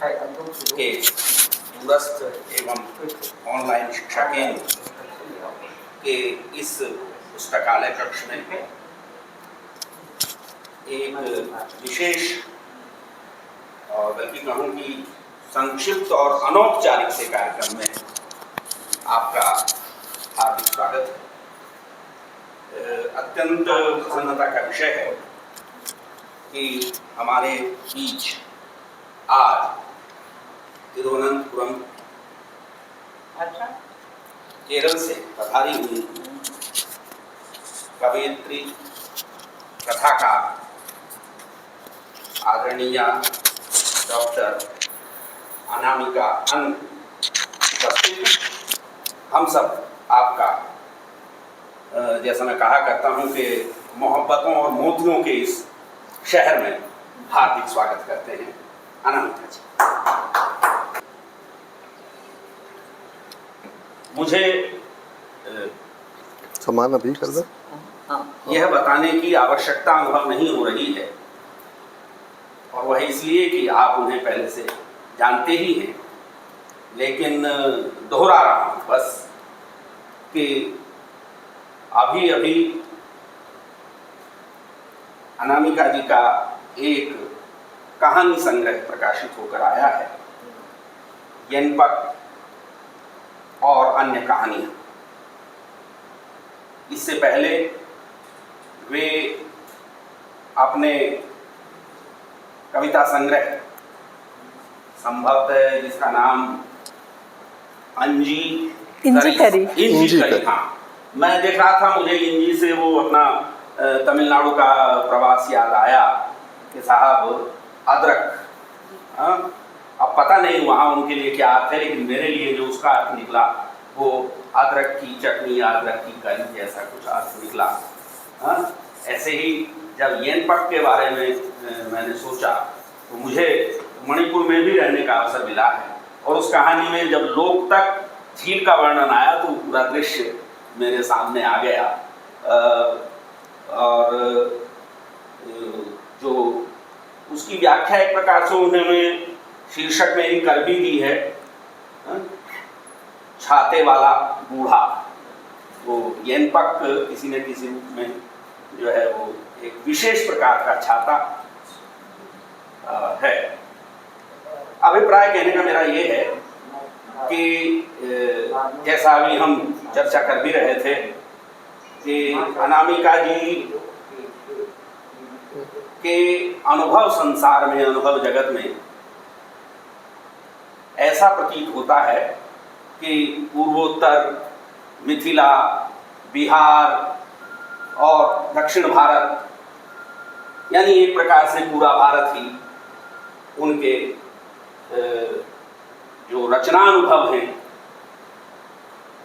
के दूरस्थ एवं ऑनलाइन शिक्षा केंद्र के इस पुस्तकालय कक्ष में एक विशेष और बल्कि कहूँ कि संक्षिप्त और अनौपचारिक से कार्यक्रम में आपका हार्दिक स्वागत है। अत्यंत प्रसन्नता का विषय है कि हमारे बीच आज तिरुवनंतपुरम केरल से पधारी हुई कवयित्री कथाकार आदरणीय डॉक्टर अनामिका अन उपस्थित। हम सब आपका जैसा मैं कहा करता हूं कि मोहब्बतों और मोतियों के इस शहर में हार्दिक स्वागत करते हैं। अनामिका जी, मुझे समान अभी कर दो। यह बताने की आवश्यकता अनुभव नहीं हो रही है, और वह इसलिए कि आप उन्हें पहले से जानते ही हैं, लेकिन दोहरा रहा हूं बस कि अभी अभी अनामिका जी का एक कहानी संग्रह प्रकाशित होकर आया है, येनपक और अन्य कहानियां। इससे पहले वे अपने कविता संग्रह संभवतः जिसका नाम इंजी करी, हाँ, मैं देख रहा था, मुझे इंजी से वो अपना तमिलनाडु का प्रवास याद आया कि साहब अदरक, अब पता नहीं वहाँ उनके लिए क्या अर्थ है, लेकिन मेरे लिए जो उसका अर्थ निकला वो अदरक की चटनी या अदरक की करी जैसा कुछ अर्थ निकला। ऐसे ही जब येनपक के बारे में मैंने सोचा तो मुझे मणिपुर में भी रहने का अवसर मिला है, और उस कहानी में जब लोकतक झील का वर्णन आया तो पूरा दृश्य मेरे सामने आ गया। और जो उसकी व्याख्या एक प्रकार से उन्होंने शीर्षक में ही कर भी दी है, छाते वाला बूढ़ा। वो येनपक किसी न किसी रूप में जो है वो एक विशेष प्रकार का छाता है। अभिप्राय कहने का मेरा ये है कि जैसा अभी हम चर्चा कर भी रहे थे कि अनामिका जी के अनुभव संसार में, अनुभव जगत में ऐसा प्रतीत होता है कि पूर्वोत्तर, मिथिला, बिहार और दक्षिण भारत, यानी एक प्रकार से पूरा भारत ही उनके जो रचनानुभव हैं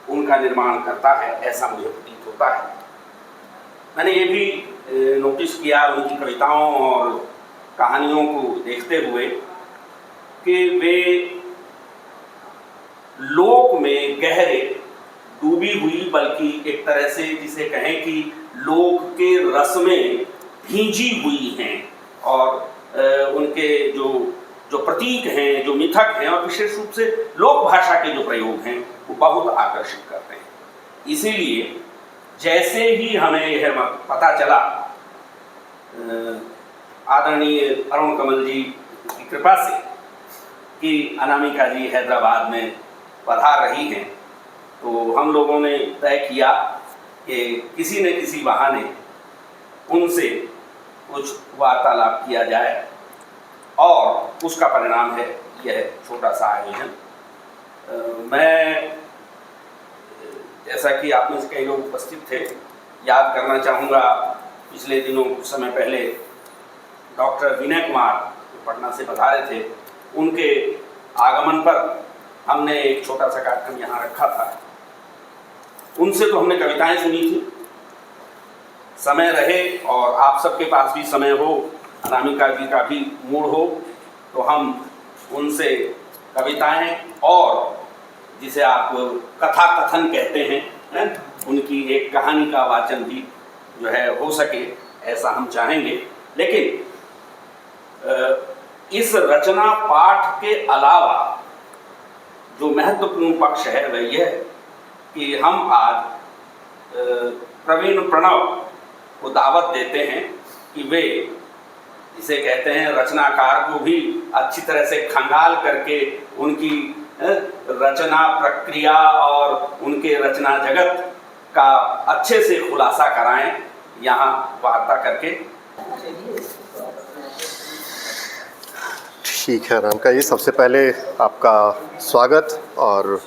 उनका निर्माण करता है, ऐसा मुझे प्रतीत होता है। मैंने ये भी नोटिस किया उनकी कविताओं और कहानियों को देखते हुए कि वे लोक में गहरे डूबी हुई, बल्कि एक तरह से जिसे कहें कि लोक के रस में भींजी हुई हैं, और उनके जो प्रतीक हैं, जो मिथक हैं, और विशेष रूप से लोक भाषा के जो प्रयोग हैं वो बहुत आकर्षित करते हैं। इसीलिए जैसे ही हमें यह पता चला आदरणीय अरुण कमल जी की कृपा से कि अनामिका जी हैदराबाद में पधार रही हैं, तो हम लोगों ने तय किया कि किसी न किसी बहाने उनसे कुछ वार्तालाप किया जाए, और उसका परिणाम है यह छोटा सा आयोजन। मैं, जैसा कि आप में से कई लोग उपस्थित थे, याद करना चाहूँगा, पिछले दिनों कुछ समय पहले डॉक्टर विनय कुमार पटना से पधारे थे, उनके आगमन पर हमने एक छोटा सा कार्यक्रम यहाँ रखा था। उनसे तो हमने कविताएं सुनी थी। समय रहे और आप सबके पास भी समय हो, अनामिका जी का भी मूड हो, तो हम उनसे कविताएं और जिसे आप कथा कथन कहते हैं, उनकी एक कहानी का वाचन भी जो है हो सके, ऐसा हम चाहेंगे। लेकिन इस रचना पाठ के अलावा जो महत्वपूर्ण पक्ष है वह यह कि हम आज प्रवीण प्रणव को दावत देते हैं कि वे, जिसे कहते हैं रचनाकार को भी अच्छी तरह से खंगाल करके उनकी रचना प्रक्रिया और उनके रचना जगत का अच्छे से खुलासा कराएं यहाँ वार्ता करके। ठीक है राम का ये सबसे पहले आपका स्वागत और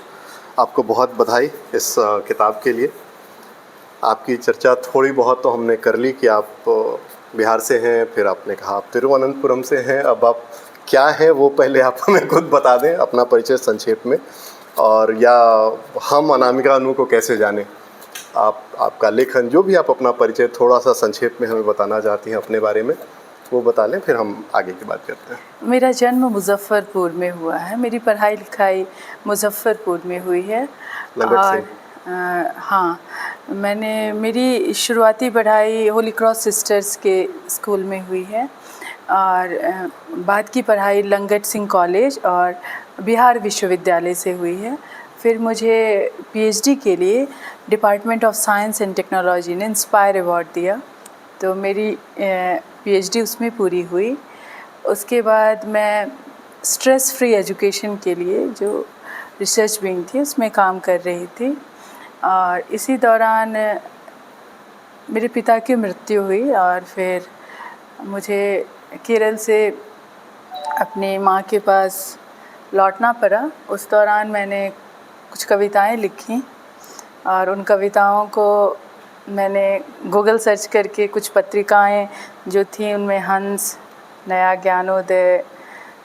आपको बहुत बधाई इस किताब के लिए। आपकी चर्चा थोड़ी बहुत तो हमने कर ली कि आप बिहार से हैं, फिर आपने कहा आप तिरुवनंतपुरम से हैं। अब आप क्या है वो पहले आप हमें खुद बता दें, अपना परिचय संक्षेप में, और या हम अनामिका अनु को कैसे जानें। आपका लेखन, जो भी आप अपना परिचय थोड़ा सा संक्षेप में हमें बताना चाहती हैं अपने बारे में, वो बता लें, फिर हम आगे की बात करते हैं। मेरा जन्म मुजफ्फरपुर में हुआ है, मेरी पढ़ाई लिखाई मुजफ्फरपुर में हुई है। और हाँ, मैंने मेरी शुरुआती पढ़ाई होली क्रॉस सिस्टर्स के स्कूल में हुई है और बाद की पढ़ाई लंगट सिंह कॉलेज और बिहार विश्वविद्यालय से हुई है। फिर मुझे पीएचडी के लिए department of science and technology ने इंस्पायर अवार्ड दिया, तो मेरी पीएचडी उसमें पूरी हुई। उसके बाद मैं स्ट्रेस फ्री एजुकेशन के लिए जो रिसर्च विंग थी उसमें काम कर रही थी और इसी दौरान मेरे पिता की मृत्यु हुई और फिर मुझे केरल से अपनी माँ के पास लौटना पड़ा। उस दौरान मैंने कुछ कविताएं लिखी और उन कविताओं को मैंने गूगल सर्च करके कुछ पत्रिकाएं जो थी उनमें हंस, नया ज्ञानोदय,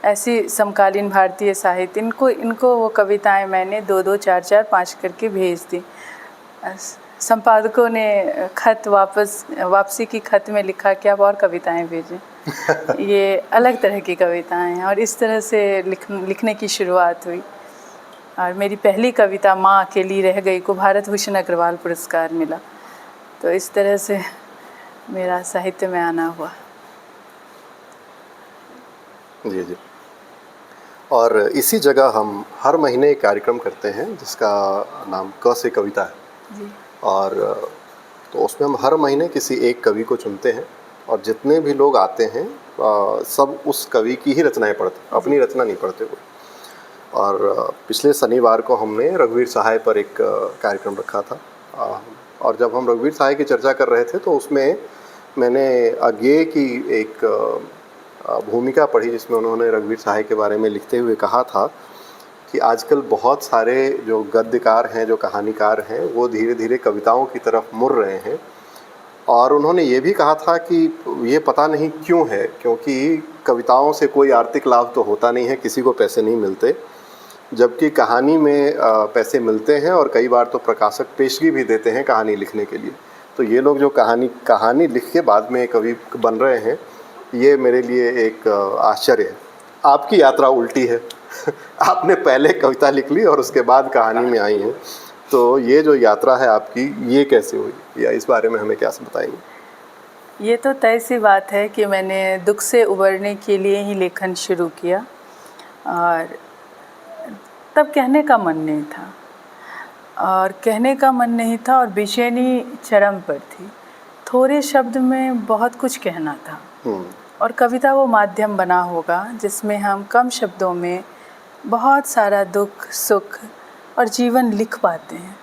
ऐसी समकालीन भारतीय साहित्य, इनको वो कविताएं मैंने 2-2, 4-4, 5 करके भेज दी। संपादकों ने खत वापसी की खत में लिखा कि आप और कविताएं भेजें। ये अलग तरह की कविताएं हैं और इस तरह से लिखने की शुरुआत हुई। और मेरी पहली कविता माँ अकेली रह गई को भारत भूषण अग्रवाल पुरस्कार मिला। तो इस तरह से मेरा साहित्य में आना हुआ। जी जी। और इसी जगह हम हर महीने एक कार्यक्रम करते हैं जिसका नाम क से कविता है जी। और तो उसमें हम हर महीने किसी एक कवि को चुनते हैं और जितने भी लोग आते हैं सब उस कवि की ही रचनाएं पढ़ते, अपनी रचना नहीं पढ़ते कोई। और पिछले शनिवार को हमने रघुवीर सहाय पर एक कार्यक्रम रखा था और जब हम रघुवीर सहाय की चर्चा कर रहे थे तो उसमें मैंने अज्ञेय की एक भूमिका पढ़ी जिसमें उन्होंने रघुवीर सहाय के बारे में लिखते हुए कहा था कि आजकल बहुत सारे जो गद्यकार हैं, जो कहानीकार हैं, वो धीरे धीरे कविताओं की तरफ मुड़ रहे हैं। और उन्होंने ये भी कहा था कि ये पता नहीं क्यों है, क्योंकि कविताओं से कोई आर्थिक लाभ तो होता नहीं है, किसी को पैसे नहीं मिलते, जबकि कहानी में पैसे मिलते हैं और कई बार तो प्रकाशक पेशगी भी देते हैं कहानी लिखने के लिए। तो ये लोग जो कहानी लिख के बाद में कवि बन रहे हैं, ये मेरे लिए एक आश्चर्य है। आपकी यात्रा उल्टी है। आपने पहले कविता लिख ली और उसके बाद कहानी में आई हैं। तो ये जो यात्रा है आपकी, ये कैसे हुई, या इस बारे में हमें क्या बताएंगे? ये तो तय सी बात है कि मैंने दुख से उबरने के लिए ही लेखन शुरू किया और तब कहने का मन नहीं था और बेचैनी चरम पर थी। थोड़े शब्द में बहुत कुछ कहना था और कविता वो माध्यम बना होगा जिसमें हम कम शब्दों में बहुत सारा दुख, सुख और जीवन लिख पाते हैं।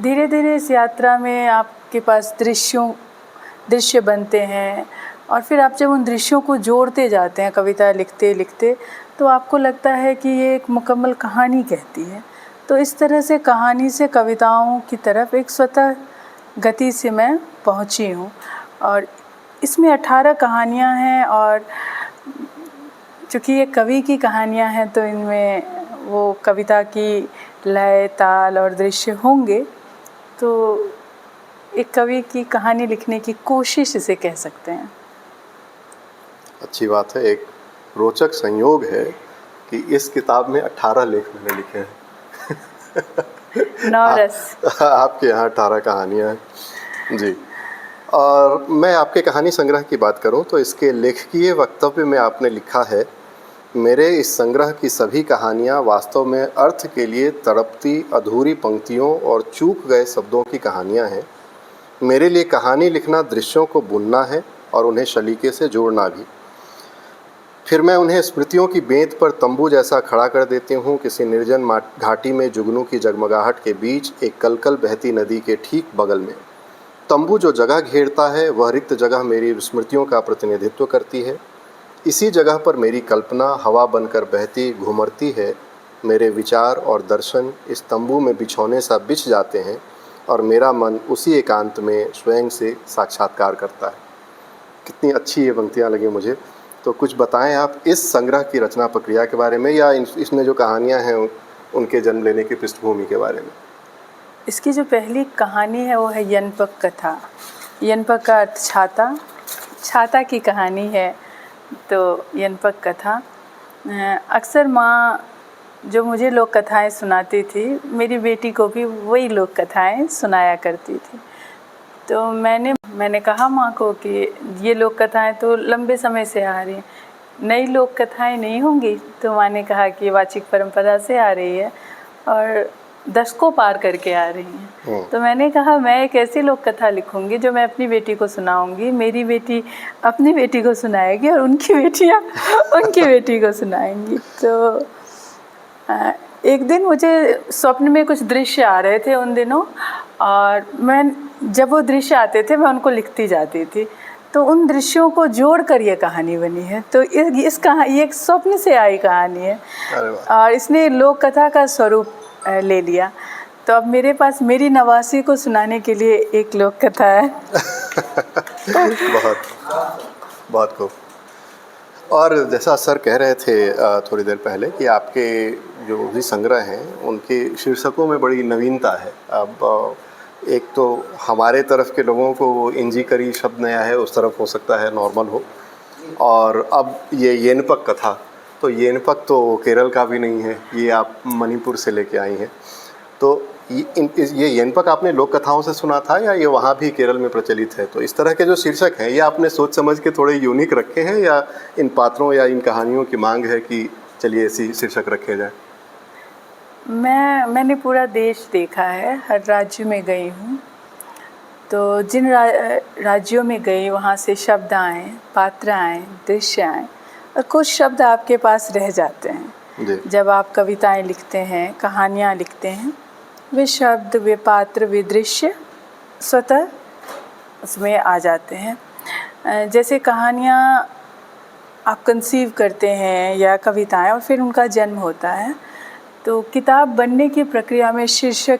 धीरे धीरे इस यात्रा में आपके पास दृश्य बनते हैं और फिर आप जब उन दृश्यों को जोड़ते जाते हैं कविता लिखते लिखते, तो आपको लगता है कि ये एक मुकम्मल कहानी कहती है। तो इस तरह से कहानी से कविताओं की तरफ एक स्वतः गति से मैं पहुंची हूँ और इसमें 18 कहानियाँ हैं और चूँकि ये कवि की कहानियाँ हैं तो इनमें वो कविता की लय, ताल और दृश्य होंगे। तो एक कवि की कहानी लिखने की कोशिश इसे कह सकते हैं। अच्छी बात है। एक रोचक संयोग है कि इस किताब में 18 लेख मैंने लिखे हैं। 9 रस। आपके यहाँ 18 कहानियाँ हैं जी। और मैं आपके कहानी संग्रह की बात करूं तो इसके लेखकीय वक्तव्य में आपने लिखा है, मेरे इस संग्रह की सभी कहानियां वास्तव में अर्थ के लिए तड़पती अधूरी पंक्तियों और चूक गए शब्दों की कहानियां हैं। मेरे लिए कहानी लिखना दृश्यों को बुनना है और उन्हें शलीके से जोड़ना भी। फिर मैं उन्हें स्मृतियों की बेंत पर तंबू जैसा खड़ा कर देती हूँ, किसी निर्जन घाटी में जुगनू की जगमगाहट के बीच एक कलकल बहती नदी के ठीक बगल में। तंबू जो जगह घेरता है वह रिक्त जगह मेरी स्मृतियों का प्रतिनिधित्व करती है। इसी जगह पर मेरी कल्पना हवा बनकर बहती घुमरती है। मेरे विचार और दर्शन इस तंबू में बिछौने सा बिछ जाते हैं और मेरा मन उसी एकांत में स्वयं से साक्षात्कार करता है। कितनी अच्छी ये पंक्तियाँ लगी मुझे। तो कुछ बताएं आप इस संग्रह की रचना प्रक्रिया के बारे में, या इसमें जो कहानियाँ हैं उनके जन्म लेने की पृष्ठभूमि के बारे में। इसकी जो पहली कहानी है वो है यनपक कथा। यनपक का अर्थ छाता, छाता की कहानी है। तो यनपक कथा, अक्सर माँ जो मुझे लोक कथाएँ सुनाती थी, मेरी बेटी को भी वही लोक कथाएँ सुनाया करती थी। तो मैंने कहा माँ को कि ये लोक कथाएँ तो लंबे समय से आ रही हैं, नई लोक कथाएँ नहीं होंगी। तो माँ ने कहा कि वाचिक परंपरा से आ रही है और दशकों पार करके आ रही हैं। तो मैंने कहा मैं एक ऐसी लोक कथा लिखूंगी जो मैं अपनी बेटी को सुनाऊंगी, मेरी बेटी अपनी बेटी को सुनाएगी और उनकी बेटियाँ उनकी बेटी को सुनाएंगी। तो एक दिन मुझे स्वप्न में कुछ दृश्य आ रहे थे उन दिनों, और मैं जब वो दृश्य आते थे मैं उनको लिखती जाती थी। तो उन दृश्यों को जोड़कर ये कहानी बनी है। तो ये एक स्वप्न से आई कहानी है और इसने लोक कथा का स्वरूप ले लिया। तो अब मेरे पास मेरी नवासी को सुनाने के लिए एक लोक कथा है। बहुत बहुत खूब। और जैसा सर कह रहे थे थोड़ी देर पहले कि आपके जो भी संग्रह हैं उनके शीर्षकों में बड़ी नवीनता है। अब एक तो हमारे तरफ के लोगों को इंजीकरी शब्द नया है, उस तरफ हो सकता है नॉर्मल हो, और अब ये येनपक कथा, तो येनपक तो केरल का भी नहीं है, ये आप मणिपुर से लेके आई हैं। तो ये येनपक आपने लोक कथाओं से सुना था या ये वहाँ भी केरल में प्रचलित है? तो इस तरह के जो शीर्षक हैं ये आपने सोच समझ के थोड़े यूनिक रखे हैं या इन पात्रों या इन कहानियों की मांग है कि चलिए ऐसी शीर्षक रखे जाए? मैंने पूरा देश देखा है, हर राज्य में गई हूँ। तो जिन राज्यों में गई वहाँ से शब्द आए, पात्र आए, दृश्य आए, और कुछ शब्द आपके पास रह जाते हैं। जब आप कविताएं लिखते हैं, कहानियाँ लिखते हैं, वे शब्द, वे पात्र, वे दृश्य स्वतः उसमें आ जाते हैं। जैसे कहानियाँ आप कंसीव करते हैं या कविताएं, और फिर उनका जन्म होता है। तो किताब बनने की प्रक्रिया में शीर्षक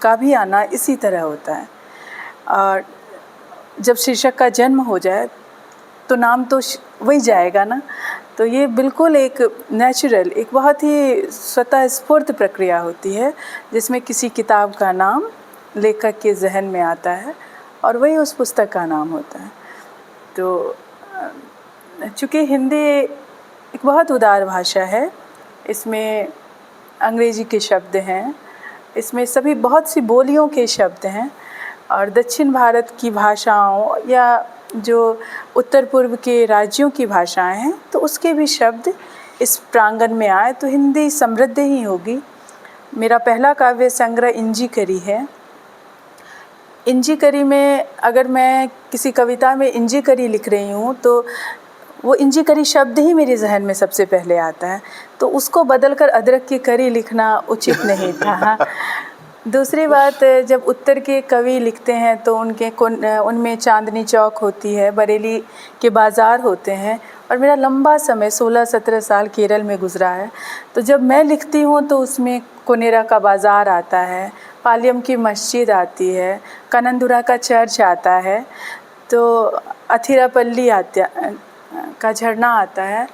का भी आना इसी तरह होता है। और जब शीर्षक का जन्म हो जाए तो नाम तो वही जाएगा ना। तो ये बिल्कुल एक नेचुरल, एक बहुत ही स्वतः स्फूर्त प्रक्रिया होती है जिसमें किसी किताब का नाम लेखक के जहन में आता है और वही उस पुस्तक का नाम होता है। तो चूँकि हिंदी एक बहुत उदार भाषा है, इसमें अंग्रेजी के शब्द हैं, इसमें सभी बहुत सी बोलियों के शब्द हैं, और दक्षिण भारत की भाषाओं या जो उत्तर पूर्व के राज्यों की भाषाएं हैं तो उसके भी शब्द इस प्रांगण में आए तो हिंदी समृद्ध ही होगी। मेरा पहला काव्य संग्रह इंजीकरी है। इंजीकरी में अगर मैं किसी कविता में इंजीकरी लिख रही हूँ तो वो इंजीकरी शब्द ही मेरे जहन में सबसे पहले आता है, तो उसको बदलकर अदरक की करी लिखना उचित नहीं था। दूसरी बात, जब उत्तर के कवि लिखते हैं तो उनमें चांदनी चौक होती है, बरेली के बाज़ार होते हैं, और मेरा लंबा समय 16-17 साल केरल में गुजरा है। तो जब मैं लिखती हूँ तो उसमें कोनेरा का बाज़ार आता है, पालियम की मस्जिद आती है, कनंदुरा का चर्च आता है, तो अथिरापल्ली का झरना आता है।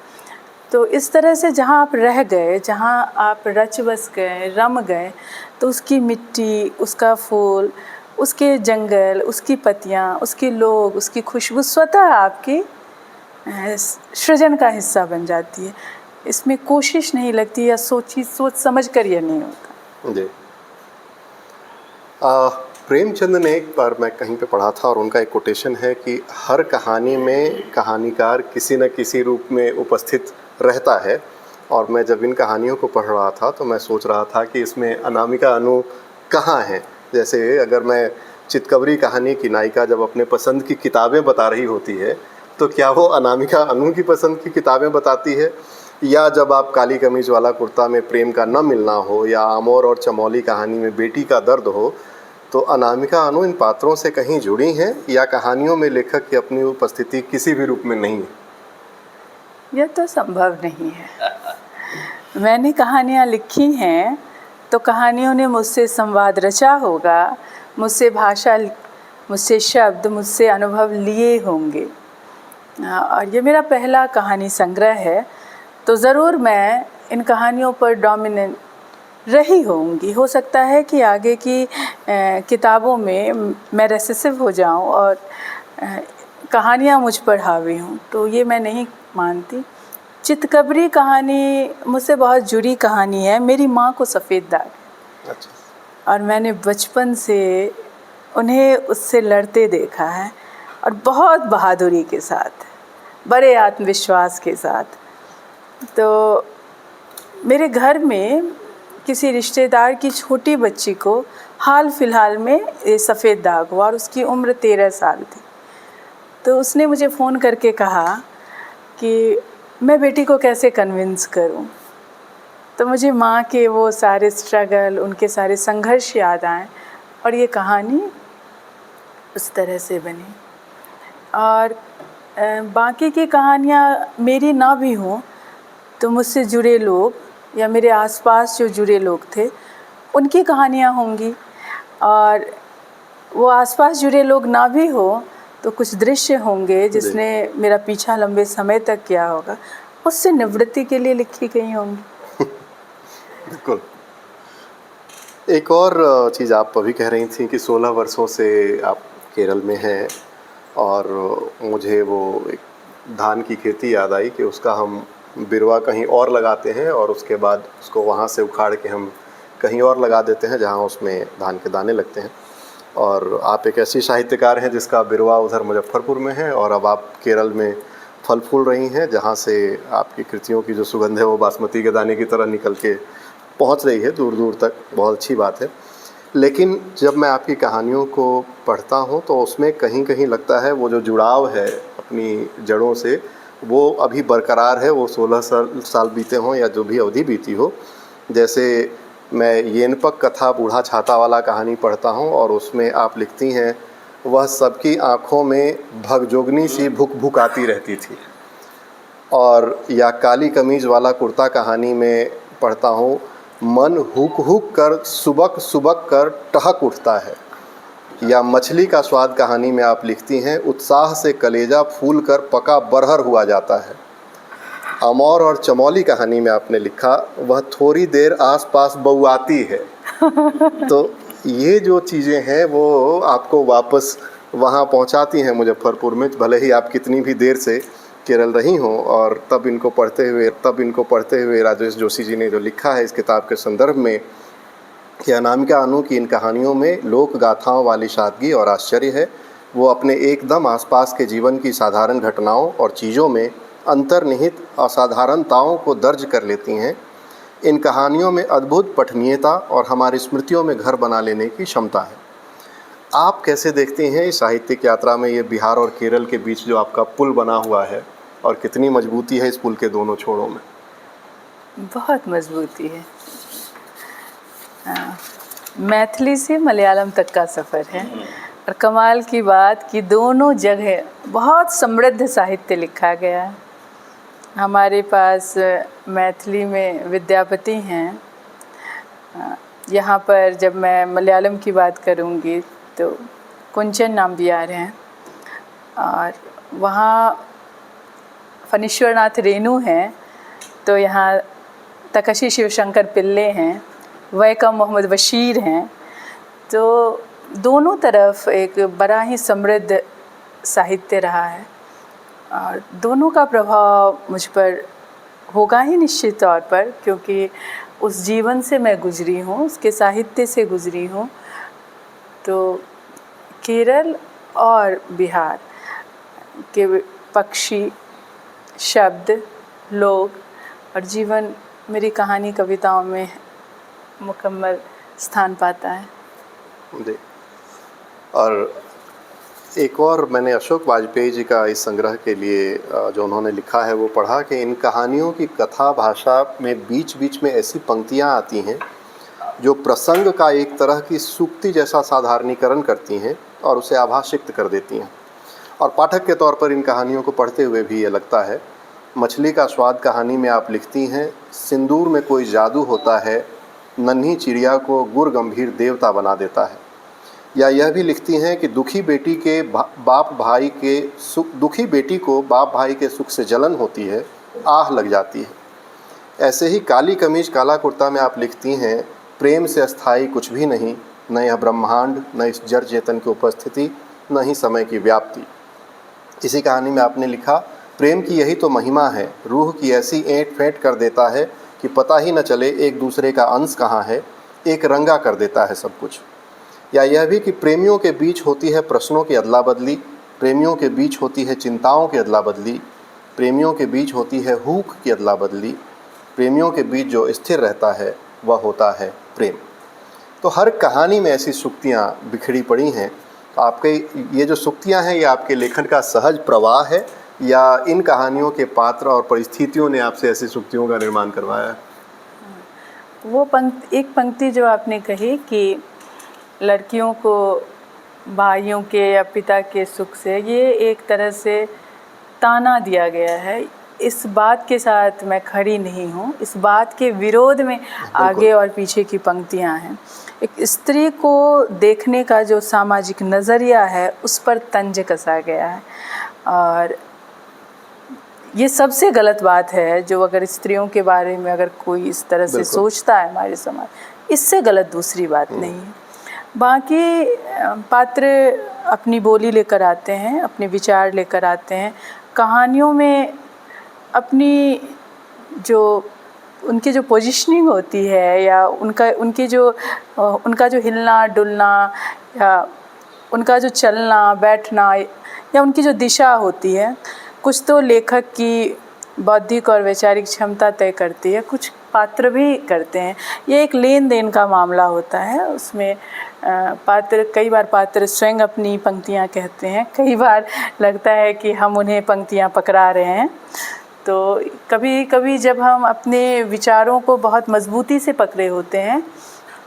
तो इस तरह से जहाँ आप रह गए, जहाँ आप रच बस गए, रम गए, तो उसकी मिट्टी, उसका फूल, उसके जंगल, उसकी पत्तियाँ, उसके लोग, उसकी खुशबू स्वतः आपकी सृजन का हिस्सा बन जाती है। इसमें कोशिश नहीं लगती या सोच समझ कर यह नहीं होता। जी। प्रेमचंद ने एक बार मैं कहीं पे पढ़ा था और उनका एक कोटेशन है कि हर कहानी में कहानीकार किसी न किसी रूप में उपस्थित रहता है। और मैं जब इन कहानियों को पढ़ रहा था तो मैं सोच रहा था कि इसमें अनामिका अनु कहाँ हैं। जैसे अगर मैं चितकबरी कहानी की नायिका जब अपने पसंद की किताबें बता रही होती है तो क्या वो अनामिका अनु की पसंद की किताबें बताती है, या जब आप काली कमीज वाला कुर्ता में प्रेम का न मिलना हो या अमोर और चमोली कहानी में बेटी का दर्द हो, तो अनामिका अनु इन पात्रों से कहीं जुड़ी हैं या कहानियों में लेखक की अपनी उपस्थिति किसी भी रूप में नहीं है? यह तो संभव नहीं है। मैंने कहानियाँ लिखी हैं तो कहानियों ने मुझसे संवाद रचा होगा, मुझसे भाषा, मुझसे शब्द, मुझसे अनुभव लिए होंगे। और ये मेरा पहला कहानी संग्रह है तो ज़रूर मैं इन कहानियों पर डोमिनेंट रही होंगी। हो सकता है कि आगे की किताबों में मैं रेसेसिव हो जाऊं और कहानियां मुझ पर हावी हों, तो ये मैं नहीं मानती। चितकबरी कहानी मुझसे बहुत जुड़ी कहानी है। मेरी माँ को सफ़ेद दाग है। अच्छा। और मैंने बचपन से उन्हें उससे लड़ते देखा है और बहुत बहादुरी के साथ, बड़े आत्मविश्वास के साथ। तो मेरे घर में किसी रिश्तेदार की छोटी बच्ची को हाल फिलहाल में सफ़ेद दाग हुआ और उसकी उम्र 13 साल थी। तो उसने मुझे फ़ोन करके कहा कि मैं बेटी को कैसे कन्विंस करूं। तो मुझे माँ के वो सारे स्ट्रगल, उनके सारे संघर्ष याद आए और ये कहानी उस तरह से बनी। और बाकी की कहानियाँ मेरी ना भी हों तो मुझसे जुड़े लोग या मेरे आसपास जो जुड़े लोग थे उनकी कहानियाँ होंगी। और वो आसपास जुड़े लोग ना भी हो तो कुछ दृश्य होंगे जिसने मेरा पीछा लंबे समय तक किया होगा, उससे निवृत्ति के लिए लिखी गई होंगी। बिल्कुल। एक और चीज़ आप अभी कह रही थी कि 16 वर्षों से आप केरल में हैं और मुझे वो एक धान की खेती याद आई कि उसका हम बिरवा कहीं और लगाते हैं और उसके बाद उसको वहाँ से उखाड़ के हम कहीं और लगा देते हैं जहाँ उसमें धान के दाने लगते हैं। और आप एक ऐसी साहित्यकार हैं जिसका बिरवा उधर मुजफ्फरपुर में है और अब आप केरल में फल फूल रही हैं, जहाँ से आपकी कृतियों की जो सुगंध है वो बासमती के दाने की तरह निकल के पहुँच रही है दूर दूर तक। बहुत अच्छी बात है। लेकिन जब मैं आपकी कहानियों को पढ़ता हूँ तो उसमें कहीं कहीं लगता है वो जो जुड़ाव है अपनी जड़ों से वो अभी बरकरार है, वो 16 साल बीते हों या जो भी अवधि बीती हो। जैसे मैं येनपक कथा बूढ़ा छाता वाला कहानी पढ़ता हूँ और उसमें आप लिखती हैं, वह सबकी आँखों में भगजोगनी सी भुक भुक आती रहती थी। और या काली कमीज वाला कुर्ता कहानी में पढ़ता हूँ, मन हुक हुक कर सुबक सुबक कर टहक उठता है। या मछली का स्वाद कहानी में आप लिखती हैं, उत्साह से कलेजा फूल कर पका बरहर हुआ जाता है। अमोर और चमोली कहानी में आपने लिखा, वह थोड़ी देर आसपास बउआती है। तो ये जो चीज़ें हैं वो आपको वापस वहाँ पहुँचाती हैं मुजफ्फरपुर में, भले ही आप कितनी भी देर से केरल रही हों। और तब इनको पढ़ते हुए राजेश जोशी जी ने जो लिखा है इस किताब के संदर्भ में कि अनामिका अनु की इन कहानियों में लोक गाथाओं वाली सादगी और आश्चर्य है। वो अपने एकदम आसपास के जीवन की साधारण घटनाओं और चीज़ों में अंतर्निहित असाधारणताओं को दर्ज कर लेती हैं। इन कहानियों में अद्भुत पठनीयता और हमारी स्मृतियों में घर बना लेने की क्षमता है। आप कैसे देखते हैं इस साहित्यिक यात्रा में ये बिहार और केरल के बीच जो आपका पुल बना हुआ है और कितनी मजबूती है इस पुल के दोनों छोरों में? बहुत मजबूती है। मैथिली से मलयालम तक का सफ़र है और कमाल की बात कि दोनों जगह बहुत समृद्ध साहित्य लिखा गया है। हमारे पास मैथिली में विद्यापति हैं। यहाँ पर जब मैं मलयालम की बात करूँगी तो कुंचन नाम्बियार हैं और वहाँ फणीश्वरनाथ रेणु हैं। तो यहाँ तकशी शिवशंकर पिल्ले हैं, वैकम मोहम्मद बशीर हैं। तो दोनों तरफ एक बड़ा ही समृद्ध साहित्य रहा है और दोनों का प्रभाव मुझ पर होगा ही निश्चित तौर पर, क्योंकि उस जीवन से मैं गुजरी हूँ, उसके साहित्य से गुजरी हूँ। तो केरल और बिहार के पक्षी, शब्द, लोग और जीवन मेरी कहानी कविताओं में मुकम्मल स्थान पाता है। जी। और एक और मैंने अशोक वाजपेयी जी का इस संग्रह के लिए जो उन्होंने लिखा है वो पढ़ा कि इन कहानियों की कथा भाषा में बीच बीच में ऐसी पंक्तियाँ आती हैं जो प्रसंग का एक तरह की सूक्ति जैसा साधारणीकरण करती हैं और उसे आभाषिक्त कर देती हैं। और पाठक के तौर पर इन कहानियों को पढ़ते हुए भी ये लगता है, मछली का स्वाद कहानी में आप लिखती हैं, सिंदूर में कोई जादू होता है, नन्ही चिड़िया को गुर गंभीर देवता बना देता है। या यह भी लिखती हैं कि दुखी बेटी को बाप भाई के सुख से जलन होती है, आह लग जाती है। ऐसे ही काली कमीज काला कुर्ता में आप लिखती हैं, प्रेम से अस्थाई कुछ भी नहीं, न यह ब्रह्मांड, न इस जड़ चेतन की उपस्थिति, न ही समय की व्याप्ति। इसी कहानी में आपने लिखा, प्रेम की यही तो महिमा है, रूह की ऐसी ऐंठ फेंट कर देता है कि पता ही न चले एक दूसरे का अंश कहाँ है, एक रंगा कर देता है सब कुछ। या यह भी कि प्रेमियों के बीच होती है प्रश्नों की अदला बदली, प्रेमियों के बीच होती है चिंताओं की अदला बदली, प्रेमियों के बीच होती है हुक की अदला बदली, प्रेमियों के बीच जो स्थिर रहता है वह होता है प्रेम। तो हर कहानी में ऐसी सूक्तियाँ बिखरी पड़ी हैं। तो आपके ये जो सूक्तियाँ हैं ये आपके लेखन का सहज प्रवाह है या इन कहानियों के पात्र और परिस्थितियों ने आपसे ऐसी सूक्तियों का निर्माण करवाया है? वो एक पंक्ति जो आपने कही कि लड़कियों को भाइयों के या पिता के सुख से, ये एक तरह से ताना दिया गया है। इस बात के साथ मैं खड़ी नहीं हूँ, इस बात के विरोध में आगे और पीछे की पंक्तियाँ हैं। एक स्त्री को देखने का जो सामाजिक नज़रिया है उस पर तंज कसा गया है और ये सबसे गलत बात है। जो अगर स्त्रियों के बारे में अगर कोई इस तरह से सोचता है हमारे समाज, इससे गलत दूसरी बात नहीं है। बाकी पात्र अपनी बोली लेकर आते हैं, अपने विचार लेकर आते हैं, कहानियों में अपनी जो उनकी जो पोजीशनिंग होती है या उनका जो हिलना डुलना या उनका जो चलना बैठना या उनकी जो दिशा होती है, कुछ तो लेखक की बौद्धिक और वैचारिक क्षमता तय करती है, कुछ पात्र भी करते हैं। ये एक लेन देन का मामला होता है। उसमें कई बार पात्र स्वयं अपनी पंक्तियाँ कहते हैं, कई बार लगता है कि हम उन्हें पंक्तियाँ पकड़ा रहे हैं। तो कभी कभी जब हम अपने विचारों को बहुत मजबूती से पकड़े होते हैं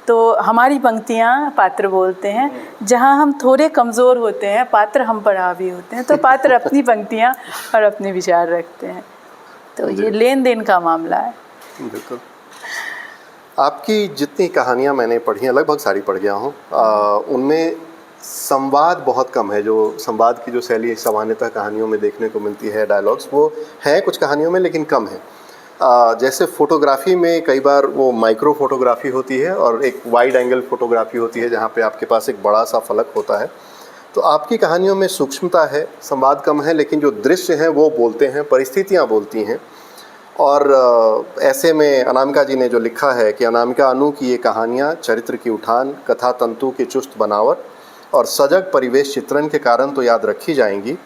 तो हमारी पंक्तियाँ पात्र बोलते हैं, जहाँ हम थोड़े कमज़ोर होते हैं पात्र हम पर हावी होते हैं, तो पात्र अपनी पंक्तियाँ और अपने विचार रखते हैं। तो ये लेन देन का मामला है। बिल्कुल। आपकी जितनी कहानियाँ मैंने पढ़ी हैं, लगभग सारी पढ़ गया हूँ, उनमें संवाद बहुत कम है। जो संवाद की जो शैली सामान्यतः कहानियों में देखने को मिलती है, डायलॉग्स, वो है कुछ कहानियों में लेकिन कम है। जैसे फ़ोटोग्राफ़ी में कई बार वो माइक्रो फोटोग्राफी होती है और एक वाइड एंगल फ़ोटोग्राफी होती है जहाँ पे आपके पास एक बड़ा सा फलक होता है। तो आपकी कहानियों में सूक्ष्मता है, संवाद कम है, लेकिन जो दृश्य हैं वो बोलते हैं, परिस्थितियाँ बोलती हैं। और ऐसे में अनामिका जी ने जो लिखा है कि अनामिका अनु की ये कहानियाँ चरित्र की उठान, कथा तंतु की चुस्त बनावट और सजग परिवेश चित्रण के कारण तो याद रखी जाएंगी,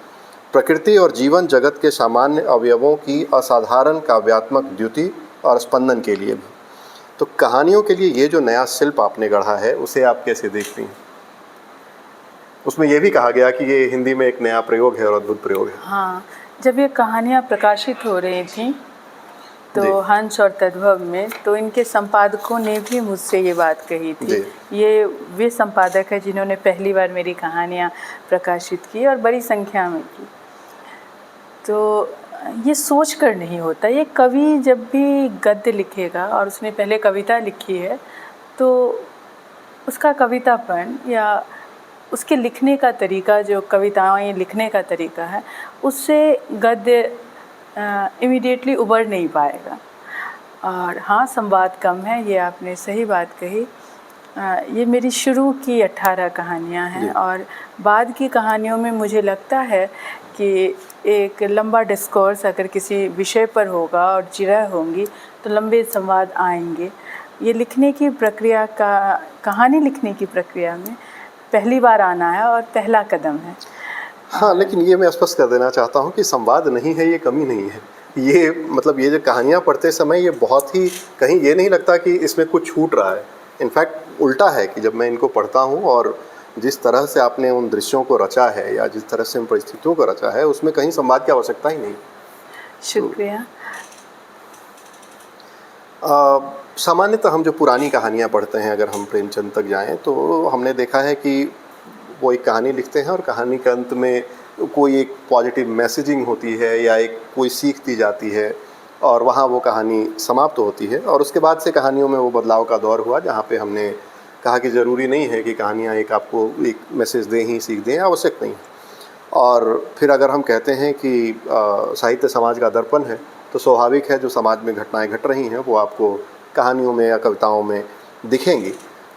प्रकृति और जीवन जगत के सामान्य अवयवों की असाधारण काव्यात्मक द्युति और स्पंदन के लिए भी। तो कहानियों के लिए ये जो नया शिल्प आपने गढ़ा है उसे आप कैसे देखती हैं? उसमें यह भी कहा गया कि ये हिंदी में एक नया प्रयोग है और अद्भुत प्रयोग है। हाँ, जब ये कहानियाँ प्रकाशित हो रही थी तो हंस और तद्भव में, तो इनके संपादकों ने भी मुझसे ये बात कही थी। ये वे संपादक हैं जिन्होंने पहली बार मेरी कहानियाँ प्रकाशित की और बड़ी संख्या में की। तो ये सोच कर नहीं होता। ये कवि जब भी गद्य लिखेगा और उसने पहले कविता लिखी है तो उसका कवितापन या उसके लिखने का तरीका, जो कविताएं लिखने का तरीका है, उससे गद्य इमीडिएटली उभर नहीं पाएगा। और हाँ, संवाद कम है, ये आपने सही बात कही। ये मेरी शुरू की 18 कहानियाँ हैं और बाद की कहानियों में मुझे लगता है कि एक लंबा डिस्कोर्स अगर किसी विषय पर होगा और जिरह होंगी तो लंबे संवाद आएंगे। ये लिखने की प्रक्रिया का, कहानी लिखने की प्रक्रिया में पहली बार आना है और पहला कदम है। हाँ, लेकिन ये मैं स्पष्ट कर देना चाहता हूँ कि संवाद नहीं है, ये कमी नहीं है। ये मतलब ये जो कहानियाँ पढ़ते समय ये बहुत ही, कहीं ये नहीं लगता कि इसमें कुछ छूट रहा है। इनफैक्ट उल्टा है कि जब मैं इनको पढ़ता हूँ और जिस तरह से आपने उन दृश्यों को रचा है या जिस तरह से उन परिस्थितियों को रचा है, उसमें कहीं संवाद की आवश्यकता ही नहीं। शुक्रिया। सामान्यतः हम जो पुरानी कहानियाँ पढ़ते हैं, अगर हम प्रेमचंद तक जाएं तो हमने देखा है कि वो एक कहानी लिखते हैं और कहानी के अंत में कोई एक पॉजिटिव मैसेजिंग होती है या एक कोई सीख दी जाती है और वहाँ वो कहानी समाप्त होती है। और उसके बाद से कहानियों में वो बदलाव का दौर हुआ, जहाँ पे हमने कहा कि ज़रूरी नहीं है कि कहानियाँ एक आपको एक मैसेज दें ही, सीख दें, आवश्यक नहीं है। और फिर अगर हम कहते हैं कि साहित्य समाज का दर्पण है, तो स्वाभाविक है जो समाज में घटनाएं घट रही हैं वो आपको कहानियों में या कविताओं में दिखेंगी।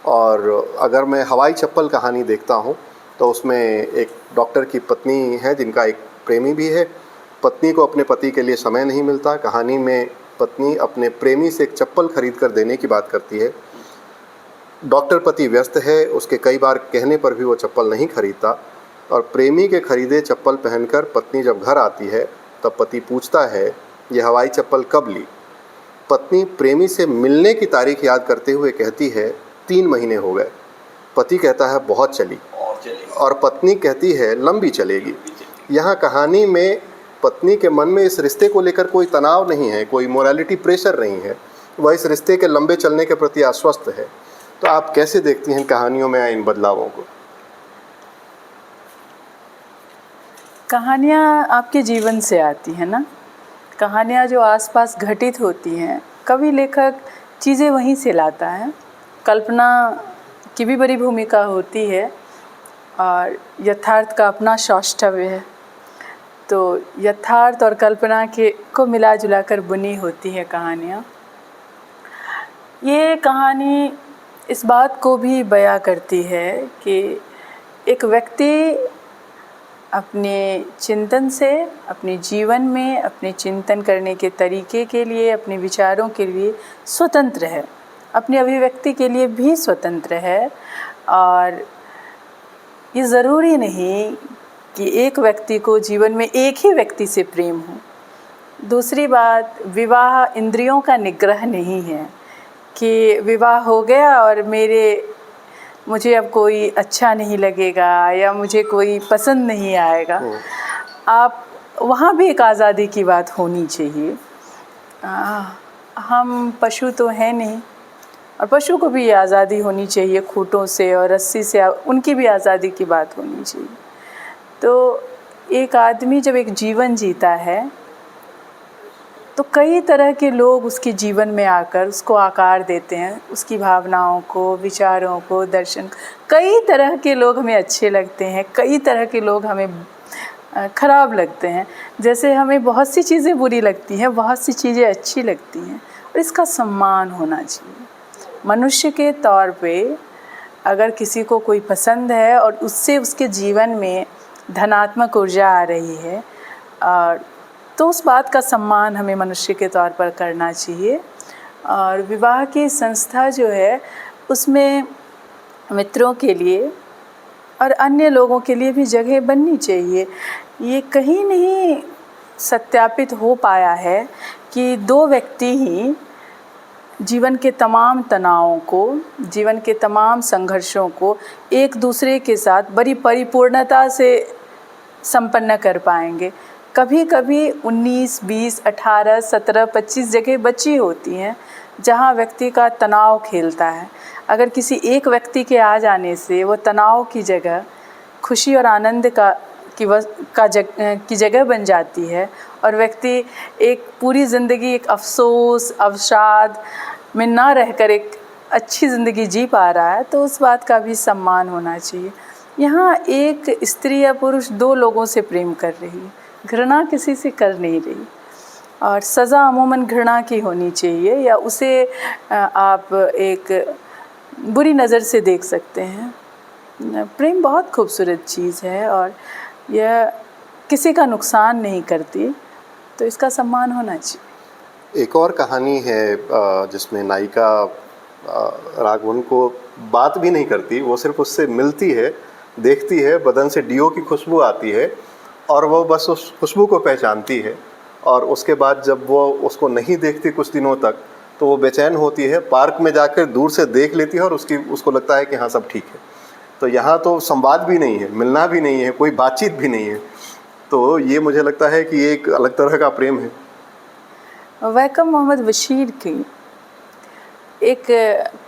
और अगर मैं हवाई चप्पल कहानी देखता हूँ तो उसमें एक डॉक्टर की पत्नी है जिनका एक प्रेमी भी है। पत्नी को अपने पति के लिए समय नहीं मिलता। कहानी में पत्नी अपने प्रेमी से एक चप्पल खरीद कर देने की बात करती है। डॉक्टर पति व्यस्त है, उसके कई बार कहने पर भी वो चप्पल नहीं खरीदता और प्रेमी के खरीदे चप्पल पहनकर पत्नी जब घर आती है तब पति पूछता है ये हवाई चप्पल कब ली। पत्नी प्रेमी से मिलने की तारीख याद करते हुए कहती है 3 महीने हो गए। पति कहता है बहुत चली और पत्नी कहती है लंबी चलेगी। यहाँ कहानी में पत्नी के मन में इस रिश्ते को लेकर कोई तनाव नहीं है, कोई मोरालिटी प्रेशर नहीं है, वह इस रिश्ते के लंबे चलने के प्रति आश्वस्त है। तो आप कैसे देखती हैं कहानियों में इन बदलावों को? कहानियाँ आपके जीवन से आती हैं ना, कहानियाँ जो आसपास घटित होती हैं, कवि लेखक चीज़ें वहीं से लाता है। कल्पना की भी बड़ी भूमिका होती है और यथार्थ का अपना सौष्ठव है। तो यथार्थ और कल्पना के को मिला जुला कर बुनी होती है कहानियाँ। ये कहानी इस बात को भी बयां करती है कि एक व्यक्ति अपने चिंतन से, अपने जीवन में अपने चिंतन करने के तरीके के लिए, अपने विचारों के लिए स्वतंत्र है, अपनी अभिव्यक्ति के लिए भी स्वतंत्र है। और ये ज़रूरी नहीं कि एक व्यक्ति को जीवन में एक ही व्यक्ति से प्रेम हो। दूसरी बात, विवाह इंद्रियों का निग्रह नहीं है कि विवाह हो गया और मुझे अब कोई अच्छा नहीं लगेगा या मुझे कोई पसंद नहीं आएगा। आप वहाँ भी एक आज़ादी की बात होनी चाहिए। हम पशु तो हैं नहीं और पशु को भी आज़ादी होनी चाहिए, खूंटों से और रस्सी से उनकी भी आज़ादी की बात होनी चाहिए। तो एक आदमी जब एक जीवन जीता है तो कई तरह के लोग उसके जीवन में आकर उसको आकार देते हैं, उसकी भावनाओं को, विचारों को, दर्शन। कई तरह के लोग हमें अच्छे लगते हैं, कई तरह के लोग हमें ख़राब लगते हैं। जैसे हमें बहुत सी चीज़ें बुरी लगती हैं, बहुत सी चीज़ें अच्छी लगती हैं और इसका सम्मान होना चाहिए। मनुष्य के तौर पे अगर किसी को कोई पसंद है और उससे उसके जीवन में धनात्मक ऊर्जा आ रही है और तो उस बात का सम्मान हमें मनुष्य के तौर पर करना चाहिए। और विवाह की संस्था जो है उसमें मित्रों के लिए और अन्य लोगों के लिए भी जगह बननी चाहिए। ये कहीं नहीं सत्यापित हो पाया है कि 2 व्यक्ति ही जीवन के तमाम तनावों को, जीवन के तमाम संघर्षों को एक दूसरे के साथ बड़ी परिपूर्णता से संपन्न कर पाएंगे। कभी कभी 19, 20, 18, 17, 25 जगह बची होती हैं जहां व्यक्ति का तनाव खेलता है। अगर किसी एक व्यक्ति के आ जाने से वो तनाव की जगह खुशी और आनंद की जगह बन जाती है और व्यक्ति एक पूरी ज़िंदगी एक अफसोस, अवसाद में ना रहकर एक अच्छी ज़िंदगी जी पा रहा है, तो उस बात का भी सम्मान होना चाहिए। यहाँ एक स्त्री या पुरुष 2 लोगों से प्रेम कर रही है, घृणा किसी से कर नहीं रही और सज़ा अमूमन घृणा की होनी चाहिए या उसे आप एक बुरी नज़र से देख सकते हैं। प्रेम बहुत खूबसूरत चीज़ है और यह किसी का नुकसान नहीं करती, तो इसका सम्मान होना चाहिए। एक और कहानी है जिसमें नायिका राघवन को बात भी नहीं करती, वो सिर्फ उससे मिलती है, देखती है, बदन से डीओ की खुशबू आती है और वो बस उस खुशबू को पहचानती है। और उसके बाद जब वो उसको नहीं देखती कुछ दिनों तक तो वो बेचैन होती है, पार्क में जाकर दूर से देख लेती है और उसको लगता है कि हाँ सब ठीक है। तो यहाँ तो संवाद भी नहीं है, मिलना भी नहीं है, कोई बातचीत भी नहीं है। तो ये मुझे लगता है कि ये एक अलग तरह का प्रेम है। वैकम मोहम्मद बशीर की एक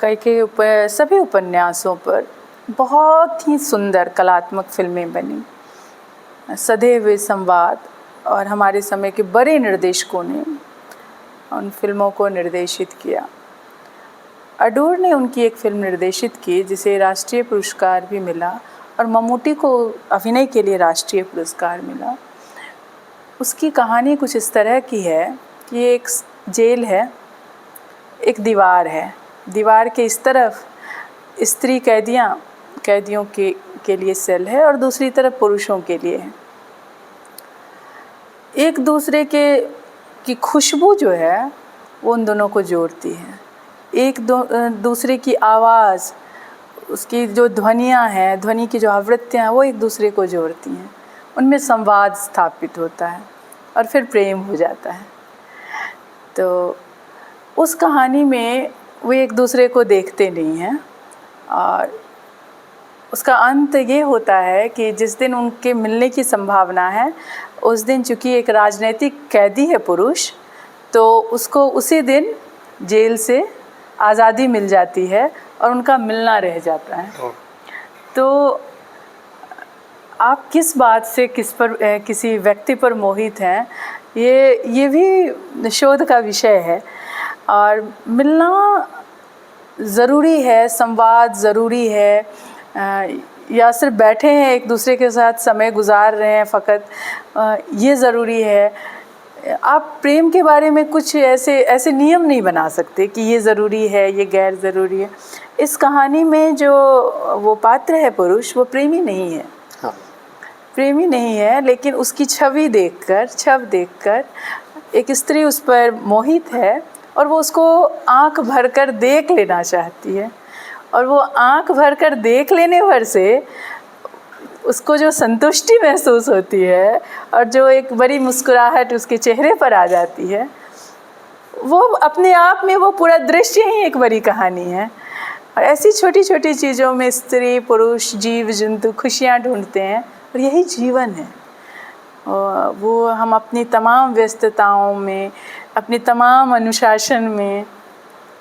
कई सभी उपन्यासों पर बहुत ही सुंदर कलात्मक फिल्में बनी, सधे हुए संवाद, और हमारे समय के बड़े निर्देशकों ने उन फिल्मों को निर्देशित किया। अडूर ने उनकी एक फिल्म निर्देशित की जिसे राष्ट्रीय पुरस्कार भी मिला और मम्मूटी को अभिनय के लिए राष्ट्रीय पुरस्कार मिला। उसकी कहानी कुछ इस तरह की है कि एक जेल है, एक दीवार है, दीवार के इस तरफ स्त्री कैदियों के लिए सेल है और दूसरी तरफ पुरुषों के लिए है। एक दूसरे की खुशबू जो है वो उन दोनों को जोड़ती है। दूसरे की आवाज़, उसकी जो ध्वनियाँ हैं, ध्वनि की जो आवृत्तियाँ हैं, वो एक दूसरे को जोड़ती हैं। उनमें संवाद स्थापित होता है और फिर प्रेम हो जाता है। तो उस कहानी में वो एक दूसरे को देखते नहीं हैं और उसका अंत ये होता है कि जिस दिन उनके मिलने की संभावना है उस दिन चूँकि एक राजनीतिक कैदी है पुरुष, तो उसको उसी दिन जेल से आज़ादी मिल जाती है और उनका मिलना रह जाता है। तो आप किस बात से किसी व्यक्ति पर मोहित हैं, ये भी शोध का विषय है। और मिलना ज़रूरी है, संवाद ज़रूरी है, या सिर्फ बैठे हैं एक दूसरे के साथ समय गुजार रहे हैं फ़कत, ये ज़रूरी है। आप प्रेम के बारे में कुछ ऐसे नियम नहीं बना सकते कि ये ज़रूरी है, ये गैर ज़रूरी है। इस कहानी में जो वो पात्र है पुरुष, वो प्रेमी नहीं है। हाँ। प्रेमी नहीं है, लेकिन उसकी छव देखकर एक स्त्री उस पर मोहित है और वो उसको आंख भरकर देख लेना चाहती है। और वो आंख भरकर देख लेने भर से उसको जो संतुष्टि महसूस होती है और जो एक बड़ी मुस्कुराहट उसके चेहरे पर आ जाती है, वो अपने आप में वो पूरा दृश्य ही एक बड़ी कहानी है। और ऐसी छोटी छोटी चीज़ों में स्त्री पुरुष जीव जंतु खुशियाँ ढूंढते हैं और यही जीवन है। वो हम अपनी तमाम व्यस्तताओं में, अपनी तमाम अनुशासन में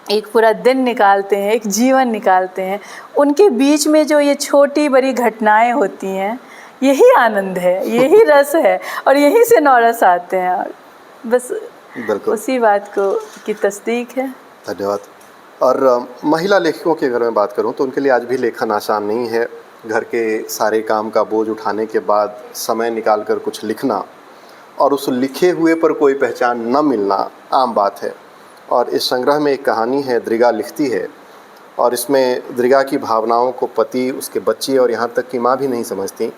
एक पूरा दिन निकालते हैं, एक जीवन निकालते हैं। उनके बीच में जो ये छोटी बड़ी घटनाएं होती हैं, यही आनंद है, यही रस है और यही से नौरस आते हैं। और बस उसी बात को की तस्दीक है। धन्यवाद। और महिला लेखकों की अगर मैं बात करूं तो उनके लिए आज भी लेखन आसान नहीं है। घर के सारे काम का बोझ उठाने के बाद समय निकाल कर कुछ लिखना और उस लिखे हुए पर कोई पहचान न मिलना आम बात है। और इस संग्रह में एक कहानी है, दृगा लिखती है, और इसमें दृगा की भावनाओं को पति, उसके बच्चे और यहाँ तक कि माँ भी नहीं समझती।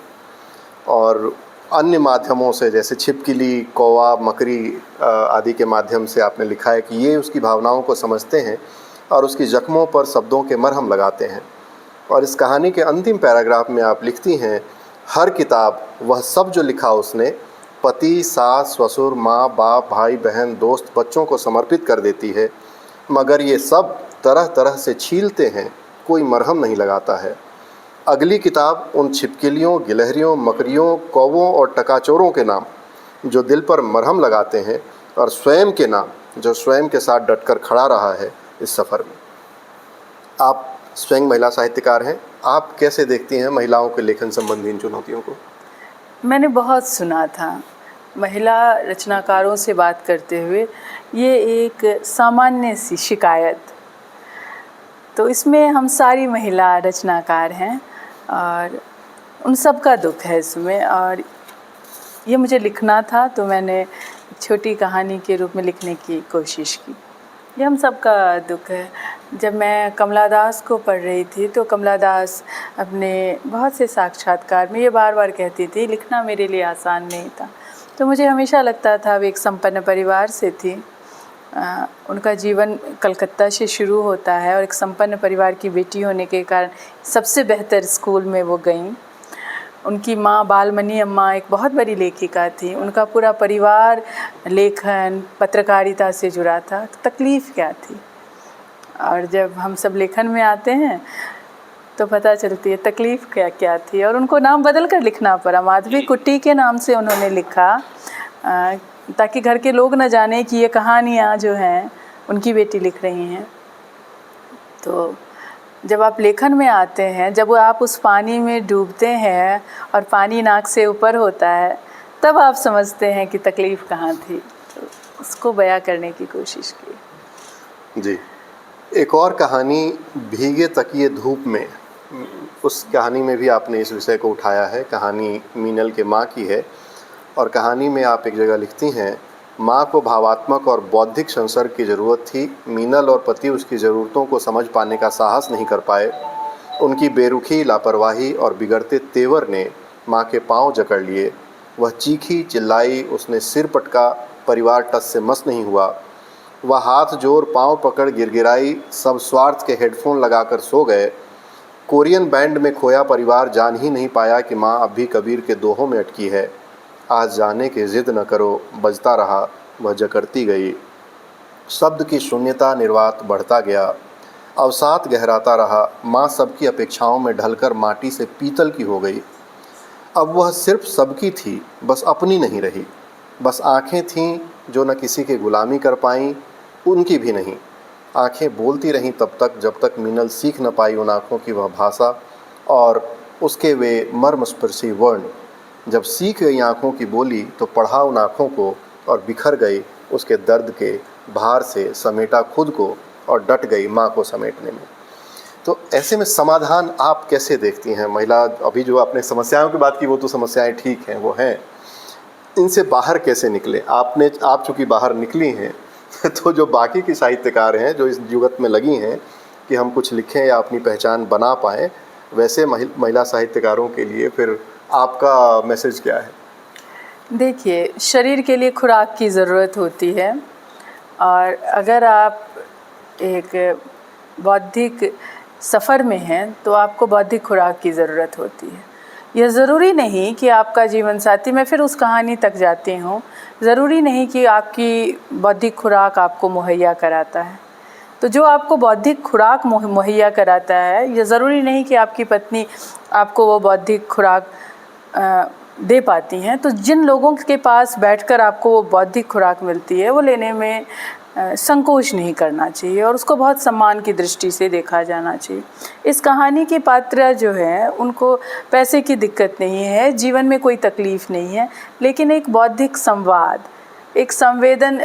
और अन्य माध्यमों से जैसे छिपकली, कौवा, मकड़ी आदि के माध्यम से आपने लिखा है कि ये उसकी भावनाओं को समझते हैं और उसकी जख्मों पर शब्दों के मरहम लगाते हैं। और इस कहानी के अंतिम पैराग्राफ में आप लिखती हैं, हर किताब वह सब जो लिखा उसने पति, सास, ससुर, माँ, बाप, भाई, बहन, दोस्त, बच्चों को समर्पित कर देती है, मगर ये सब तरह तरह से छीलते हैं, कोई मरहम नहीं लगाता है। अगली किताब उन छिपकलियों, गिलहरियों, मकड़ियों, कौवों और टकाचोरों के नाम जो दिल पर मरहम लगाते हैं और स्वयं के नाम जो स्वयं के साथ डटकर खड़ा रहा है इस सफ़र में। आप स्वयं महिला साहित्यकार हैं, आप कैसे देखती हैं महिलाओं के लेखन संबंधी इन चुनौतियों को? मैंने बहुत सुना था महिला रचनाकारों से बात करते हुए, ये एक सामान्य सी शिकायत। तो इसमें हम सारी महिला रचनाकार हैं और उन सब का दुख है इसमें। और ये मुझे लिखना था तो मैंने छोटी कहानी के रूप में लिखने की कोशिश की। ये हम सब का दुख है। जब मैं कमला दास को पढ़ रही थी तो कमला दास अपने बहुत से साक्षात्कार में ये बार बार कहती थी, लिखना मेरे लिए आसान नहीं था। तो मुझे हमेशा लगता था वो एक संपन्न परिवार से थी उनका जीवन कलकत्ता से शुरू होता है और एक संपन्न परिवार की बेटी होने के कारण सबसे बेहतर स्कूल में वो गईं। उनकी माँ बालमणि अम्मा एक बहुत बड़ी लेखिका थी। उनका पूरा परिवार लेखन पत्रकारिता से जुड़ा था। तकलीफ़ क्या थी, और जब हम सब लेखन में आते हैं तो पता चलती है तकलीफ़ क्या क्या थी। और उनको नाम बदल कर लिखना पड़ा। माधवी कुट्टी के नाम से उन्होंने लिखा ताकि घर के लोग न जाने कि ये कहानियाँ जो हैं उनकी बेटी लिख रही हैं। तो जब आप लेखन में आते हैं, जब आप उस पानी में डूबते हैं और पानी नाक से ऊपर होता है, तब आप समझते हैं कि तकलीफ़ कहाँ थी। तो उसको बयां करने की कोशिश की। जी, एक और कहानी भीगे तकिए धूप में, उस कहानी में भी आपने इस विषय को उठाया है। कहानी मीनल के माँ की है और कहानी में आप एक जगह लिखती हैं, माँ को भावात्मक और बौद्धिक संसर्ग की ज़रूरत थी। मीनल और पति उसकी ज़रूरतों को समझ पाने का साहस नहीं कर पाए। उनकी बेरुखी, लापरवाही और बिगड़ते तेवर ने माँ के पांव जकड़ लिए। वह चीखी, चिल्लाई, उसने सिर पटका, परिवार टस से मस नहीं हुआ। वह हाथ जोड़, पांव पकड़ गिड़गिड़ाई। सब स्वार्थ के हेडफोन लगाकर सो गए। कोरियन बैंड में खोया परिवार जान ही नहीं पाया कि माँ अब भी कबीर के दोहों में अटकी है। आज जाने की जिद न करो, बजता रहा, वह जकड़ती गई। शब्द की शून्यता, निर्वात बढ़ता गया। अवसाद गहराता रहा। माँ सबकी अपेक्षाओं में ढलकर माटी से पीतल की हो गई। अब वह सिर्फ सबकी थी, बस अपनी नहीं रही। बस आँखें थीं जो न किसी की गुलामी कर पाईं, उनकी भी नहीं। आँखें बोलती रहीं तब तक जब तक मीनल सीख न पाई उन आँखों की वह भाषा और उसके वे मर्मस्पर्शी वर्ण। जब सीख गई आँखों की बोली तो पढ़ा उन आँखों को और बिखर गई उसके दर्द के भार से, समेटा खुद को और डट गई माँ को समेटने में। तो ऐसे में समाधान आप कैसे देखती हैं? महिला, अभी जो आपने समस्याओं की बात की वो तो समस्याएं ठीक हैं, वो हैं, इनसे बाहर कैसे निकले? आप चूँकि बाहर निकली हैं तो जो बाकी की साहित्यकार हैं जो इस युगत में लगी हैं कि हम कुछ लिखें या अपनी पहचान बना पाएँ, वैसे महिला साहित्यकारों के लिए फिर आपका मैसेज क्या है? देखिए, शरीर के लिए खुराक की ज़रूरत होती है और अगर आप एक बौद्धिक सफ़र में हैं तो आपको बौद्धिक खुराक की ज़रूरत होती है। यह ज़रूरी नहीं कि आपका जीवन साथी, मैं फिर उस कहानी तक जाती हूँ, ज़रूरी नहीं कि आपकी बौद्धिक खुराक आपको मुहैया कराता है। तो जो आपको बौद्धिक खुराक मुहैया कराता है, यह ज़रूरी नहीं कि आपकी पत्नी आपको वो बौद्धिक खुराक दे पाती हैं। तो जिन लोगों के पास बैठकर आपको वो बौद्धिक खुराक मिलती है, वो लेने में संकोच नहीं करना चाहिए और उसको बहुत सम्मान की दृष्टि से देखा जाना चाहिए। इस कहानी के पात्र जो है उनको पैसे की दिक्कत नहीं है, जीवन में कोई तकलीफ़ नहीं है, लेकिन एक बौद्धिक संवाद, एक संवेदन,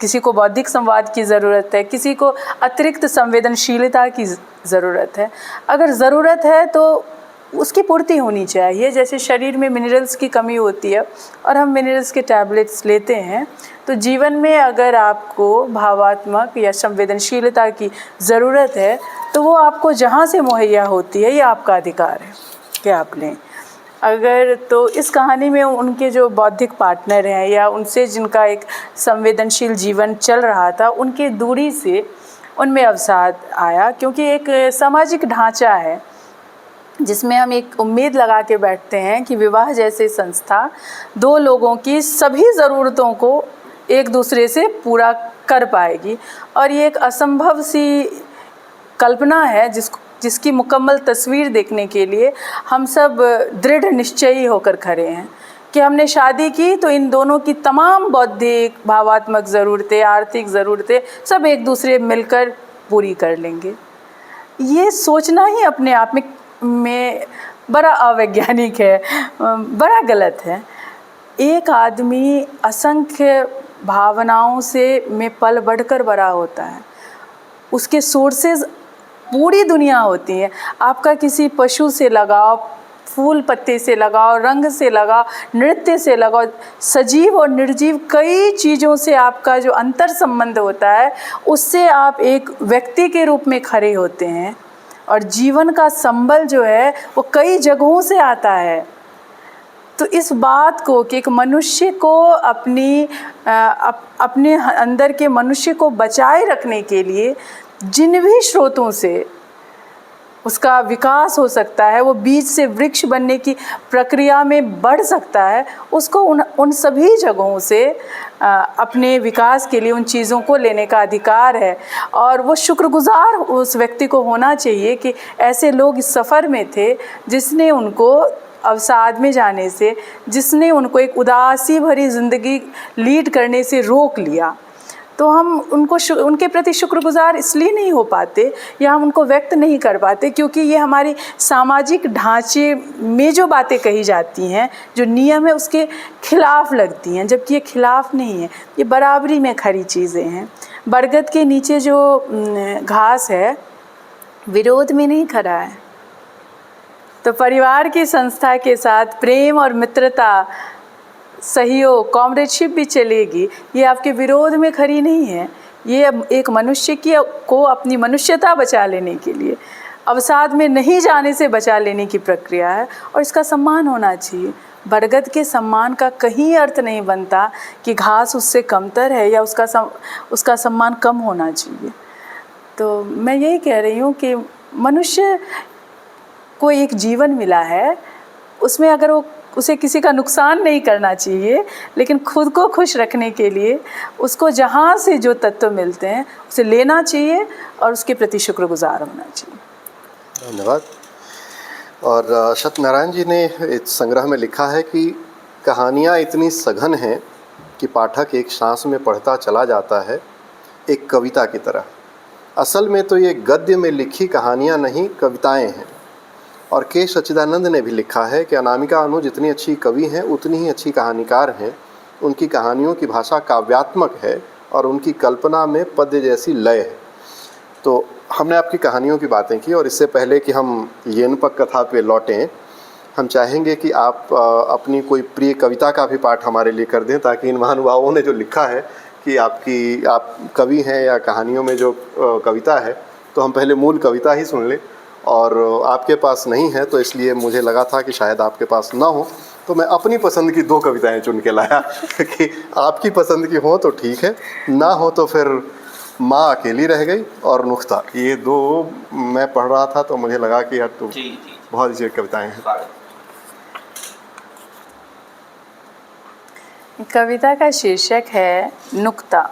किसी को बौद्धिक संवाद की ज़रूरत है, किसी को अतिरिक्त संवेदनशीलता की ज़रूरत है। अगर ज़रूरत है तो उसकी पूर्ति होनी चाहिए। जैसे शरीर में मिनरल्स की कमी होती है और हम मिनरल्स के टैबलेट्स लेते हैं, तो जीवन में अगर आपको भावात्मक या संवेदनशीलता की ज़रूरत है तो वो आपको जहाँ से मुहैया होती है, ये आपका अधिकार है कि आप लें। अगर तो इस कहानी में उनके जो बौद्धिक पार्टनर हैं या उनसे जिनका एक संवेदनशील जीवन चल रहा था, उनकी दूरी से उनमें अवसाद आया, क्योंकि एक सामाजिक ढांचा है जिसमें हम एक उम्मीद लगा के बैठते हैं कि विवाह जैसे संस्था दो लोगों की सभी ज़रूरतों को एक दूसरे से पूरा कर पाएगी, और ये एक असंभव सी कल्पना है जिसकी मुकम्मल तस्वीर देखने के लिए हम सब दृढ़ निश्चयी होकर खड़े हैं कि हमने शादी की तो इन दोनों की तमाम बौद्धिक, भावात्मक ज़रूरतें, आर्थिक ज़रूरतें सब एक दूसरे मिलकर पूरी कर लेंगे। ये सोचना ही अपने आप में बड़ा अवैज्ञानिक है, बड़ा गलत है। एक आदमी असंख्य भावनाओं से में पल बढ़कर बड़ा होता है, उसके सोर्सेज पूरी दुनिया होती है। आपका किसी पशु से लगाव, फूल पत्ते से लगाव, रंग से लगाव, नृत्य से लगाव, सजीव और निर्जीव कई चीज़ों से आपका जो अंतर संबंध होता है, उससे आप एक व्यक्ति के रूप में खड़े होते हैं। और जीवन का संबल जो है वो कई जगहों से आता है। तो इस बात को कि एक मनुष्य को अपने अंदर के मनुष्य को बचाए रखने के लिए जिन भी स्रोतों से उसका विकास हो सकता है, वो बीज से वृक्ष बनने की प्रक्रिया में बढ़ सकता है, उसको उन सभी जगहों से अपने विकास के लिए उन चीज़ों को लेने का अधिकार है। और वो शुक्रगुज़ार उस व्यक्ति को होना चाहिए कि ऐसे लोग इस सफ़र में थे जिसने उनको अवसाद में जाने से, जिसने उनको एक उदासी भरी ज़िंदगी लीड करने से रोक लिया। तो हम उनके प्रति शुक्रगुज़ार इसलिए नहीं हो पाते या हम उनको व्यक्त नहीं कर पाते क्योंकि ये हमारी सामाजिक ढांचे में जो बातें कही जाती हैं, जो नियम है, उसके खिलाफ लगती हैं, जबकि ये खिलाफ नहीं है, ये बराबरी में खरी चीज़ें हैं। बरगद के नीचे जो घास है विरोध में नहीं खड़ा है। तो परिवार की संस्था के साथ प्रेम और मित्रता, सहयोग, कॉमरेडशिप भी चलेगी, ये आपके विरोध में खड़ी नहीं है। ये एक मनुष्य को अपनी मनुष्यता बचा लेने के लिए, अवसाद में नहीं जाने से बचा लेने की प्रक्रिया है और इसका सम्मान होना चाहिए। बरगद के सम्मान का कहीं अर्थ नहीं बनता कि घास उससे कमतर है या उसका सम्मान कम होना चाहिए। तो मैं यही कह रही हूँ कि मनुष्य को एक जीवन मिला है, उसमें अगर उसे किसी का नुकसान नहीं करना चाहिए, लेकिन खुद को खुश रखने के लिए उसको जहाँ से जो तत्व मिलते हैं उसे लेना चाहिए और उसके प्रति शुक्रगुजार होना चाहिए। धन्यवाद। और सत्यनारायण जी ने इस संग्रह में लिखा है कि कहानियाँ इतनी सघन हैं कि पाठक एक सांस में पढ़ता चला जाता है, एक कविता की तरह। असल में तो ये गद्य में लिखी कहानियाँ नहीं, कविताएं हैं। और के सच्चिदानंद ने भी लिखा है कि अनामिका अनु जितनी अच्छी कवि हैं उतनी ही अच्छी कहानीकार हैं। उनकी कहानियों की भाषा काव्यात्मक है और उनकी कल्पना में पद्य जैसी लय है। तो हमने आपकी कहानियों की बातें की और इससे पहले कि हम येनपक कथा पे लौटें, हम चाहेंगे कि आप अपनी कोई प्रिय कविता का भी पाठ हमारे लिए कर दें, ताकि इन महानुभावों ने जो लिखा है कि आप कवि हैं या कहानियों में जो कविता है, तो हम पहले मूल कविता ही सुन लें। और आपके पास नहीं है तो इसलिए मुझे लगा था कि शायद आपके पास ना हो, तो मैं अपनी पसंद की 2 कविताएं चुन के लाया कि आपकी पसंद की हो तो ठीक है, ना हो तो फिर माँ अकेली रह गई और नुख्ता, ये 2 मैं पढ़ रहा था तो मुझे लगा कि यार तो बहुत अच्छी कविताएं हैं। कविता का शीर्षक है नुक्ता।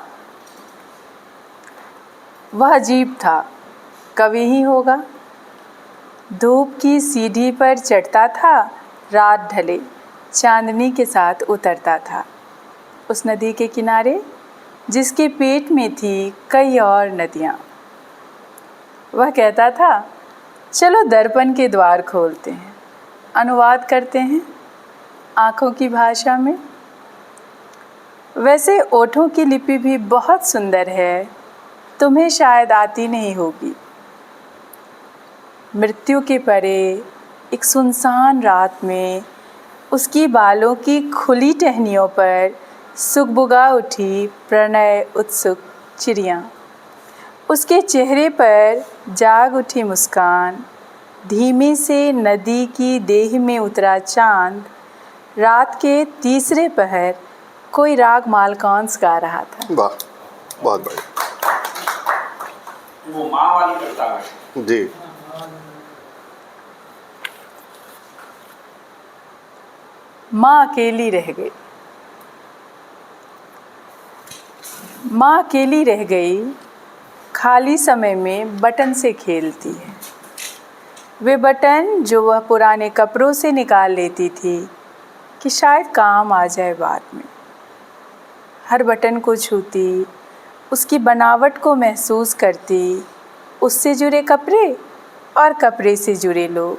वह अजीब था, कवि ही होगा। धूप की सीढ़ी पर चढ़ता था, रात ढले चांदनी के साथ उतरता था उस नदी के किनारे जिसके पेट में थी कई और नदियाँ। वह कहता था, चलो दर्पण के द्वार खोलते हैं, अनुवाद करते हैं आँखों की भाषा में। वैसे ओठों की लिपि भी बहुत सुंदर है, तुम्हें शायद आती नहीं होगी। मृत्यु के परे एक सुनसान रात में उसकी बालों की खुली टहनियों पर सुगबुगा उठी प्रणय उत्सुक चिड़ियाँ। उसके चेहरे पर जाग उठी मुस्कान, धीमे से नदी की देह में उतरा चांद। रात के तीसरे पहर कोई राग मालकांस गा रहा था। वाह, बहुत बढ़िया। वो माँ वाली कविता है जी। माँ अकेली रह गई। माँ अकेली रह गई, खाली समय में बटन से खेलती है। वे बटन जो वह पुराने कपड़ों से निकाल लेती थी कि शायद काम आ जाए बाद में। हर बटन को छूती, उसकी बनावट को महसूस करती, उससे जुड़े कपड़े और कपड़े से जुड़े लोग,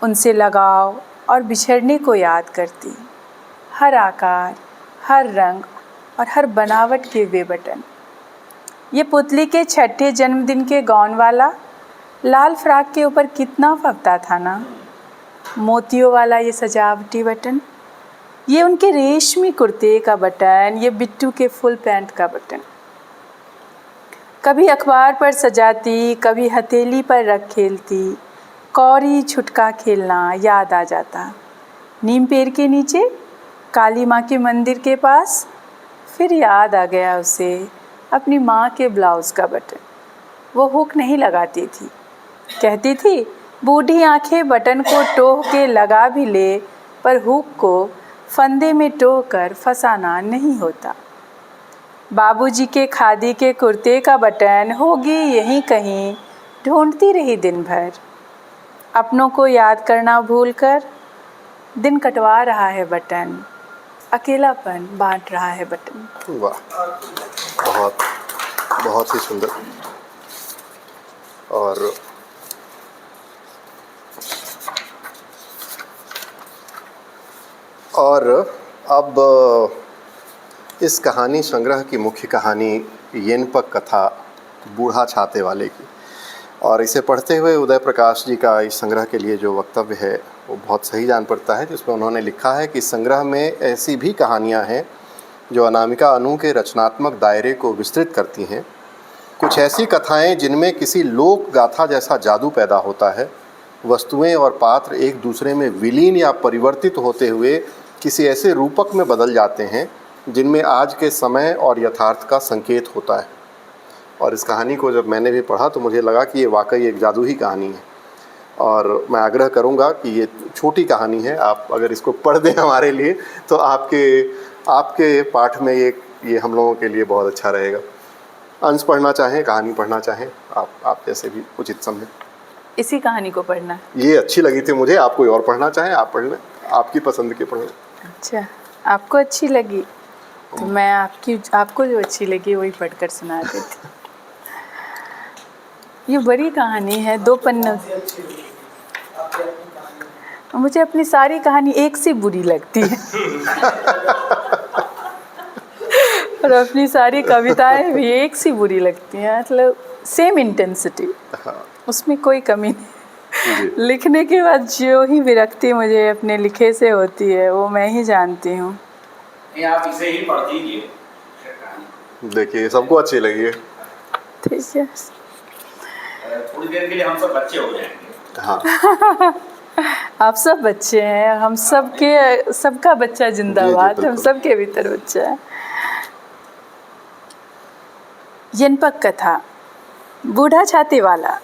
उनसे लगाव और बिछड़ने को याद करती। हर आकार, हर रंग और हर बनावट के वे बटन। ये पुतली के छठे जन्मदिन के गाउन वाला लाल फ्रॉक के ऊपर कितना फबता था ना, मोतियों वाला ये सजावटी बटन, ये उनके रेशमी कुर्ते का बटन, ये बिट्टू के फुल पैंट का बटन। कभी अखबार पर सजाती, कभी हथेली पर रख खेलती। कौड़ी छुटका खेलना याद आ जाता। नीम पेड़ के नीचे, काली माँ के मंदिर के पास। फिर याद आ गया उसे अपनी माँ के ब्लाउज़ का बटन। वो हुक नहीं लगाती थी, कहती थी बूढ़ी आंखें बटन को टोह के लगा भी ले, पर हुक को फंदे में टोह कर फंसाना नहीं होता। बाबूजी के खादी के कुर्ते का बटन होगी यहीं कहीं, ढूंढती रही दिन भर। अपनों को याद करना भूलकर दिन कटवा रहा है बटन, अकेलापन बांट रहा है बटन। वाह, बहुत बहुत ही सुंदर। और अब इस कहानी संग्रह की मुख्य कहानी येनपक कथा बूढ़ा छाते वाले की, और इसे पढ़ते हुए उदय प्रकाश जी का इस संग्रह के लिए जो वक्तव्य है वो बहुत सही जान पड़ता है, जिसमें उन्होंने लिखा है कि संग्रह में ऐसी भी कहानियाँ हैं जो अनामिका अनु के रचनात्मक दायरे को विस्तृत करती हैं। कुछ ऐसी कथाएं जिनमें किसी लोक गाथा जैसा जादू पैदा होता है। वस्तुएं और पात्र एक दूसरे में विलीन या परिवर्तित होते हुए किसी ऐसे रूपक में बदल जाते हैं जिनमें आज के समय और यथार्थ का संकेत होता है। और इस कहानी को जब मैंने भी पढ़ा तो मुझे लगा कि ये वाकई एक जादू ही कहानी है, और मैं आग्रह करूँगा कि ये छोटी कहानी है, आप अगर इसको पढ़ दें हमारे लिए तो आपके पाठ में ये हम लोगों के लिए बहुत अच्छा रहेगा। अंश पढ़ना चाहें, कहानी पढ़ना चाहें, आप जैसे भी उचित समझें। इसी कहानी को पढ़ना है। ये अच्छी लगी थी मुझे, आप कोई और पढ़ना चाहें आप पढ़ लें, आपकी पसंद के पढ़ लें। अच्छा, आपको अच्छी लगी तो मैं आपको जो अच्छी लगी वही पढ़कर सुना देती। ये बड़ी कहानी है, 2 पन्नों। मुझे अपनी सारी कहानी एक सी बुरी लगती है और अपनी सारी कविताएं भी एक सी बुरी लगती हैं, मतलब सेम इंटेंसिटी, उसमें कोई कमी नहीं। लिखने के बाद जो ही विरक्ति मुझे अपने लिखे से होती है वो मैं ही जानती हूँ। आप इसे ही पढ़ दीजिए, देखिए सबको अच्छी लगी है। ठीक है, थोड़ी देर के लिए हम सब बच्चे हो जाएंगे। हाँ आप सब बच्चे हैं, हम सबका बच्चा जिंदाबाद, हम सबके भीतर बच्चा है। येनपक कथा, बूढ़ा छाते वाला।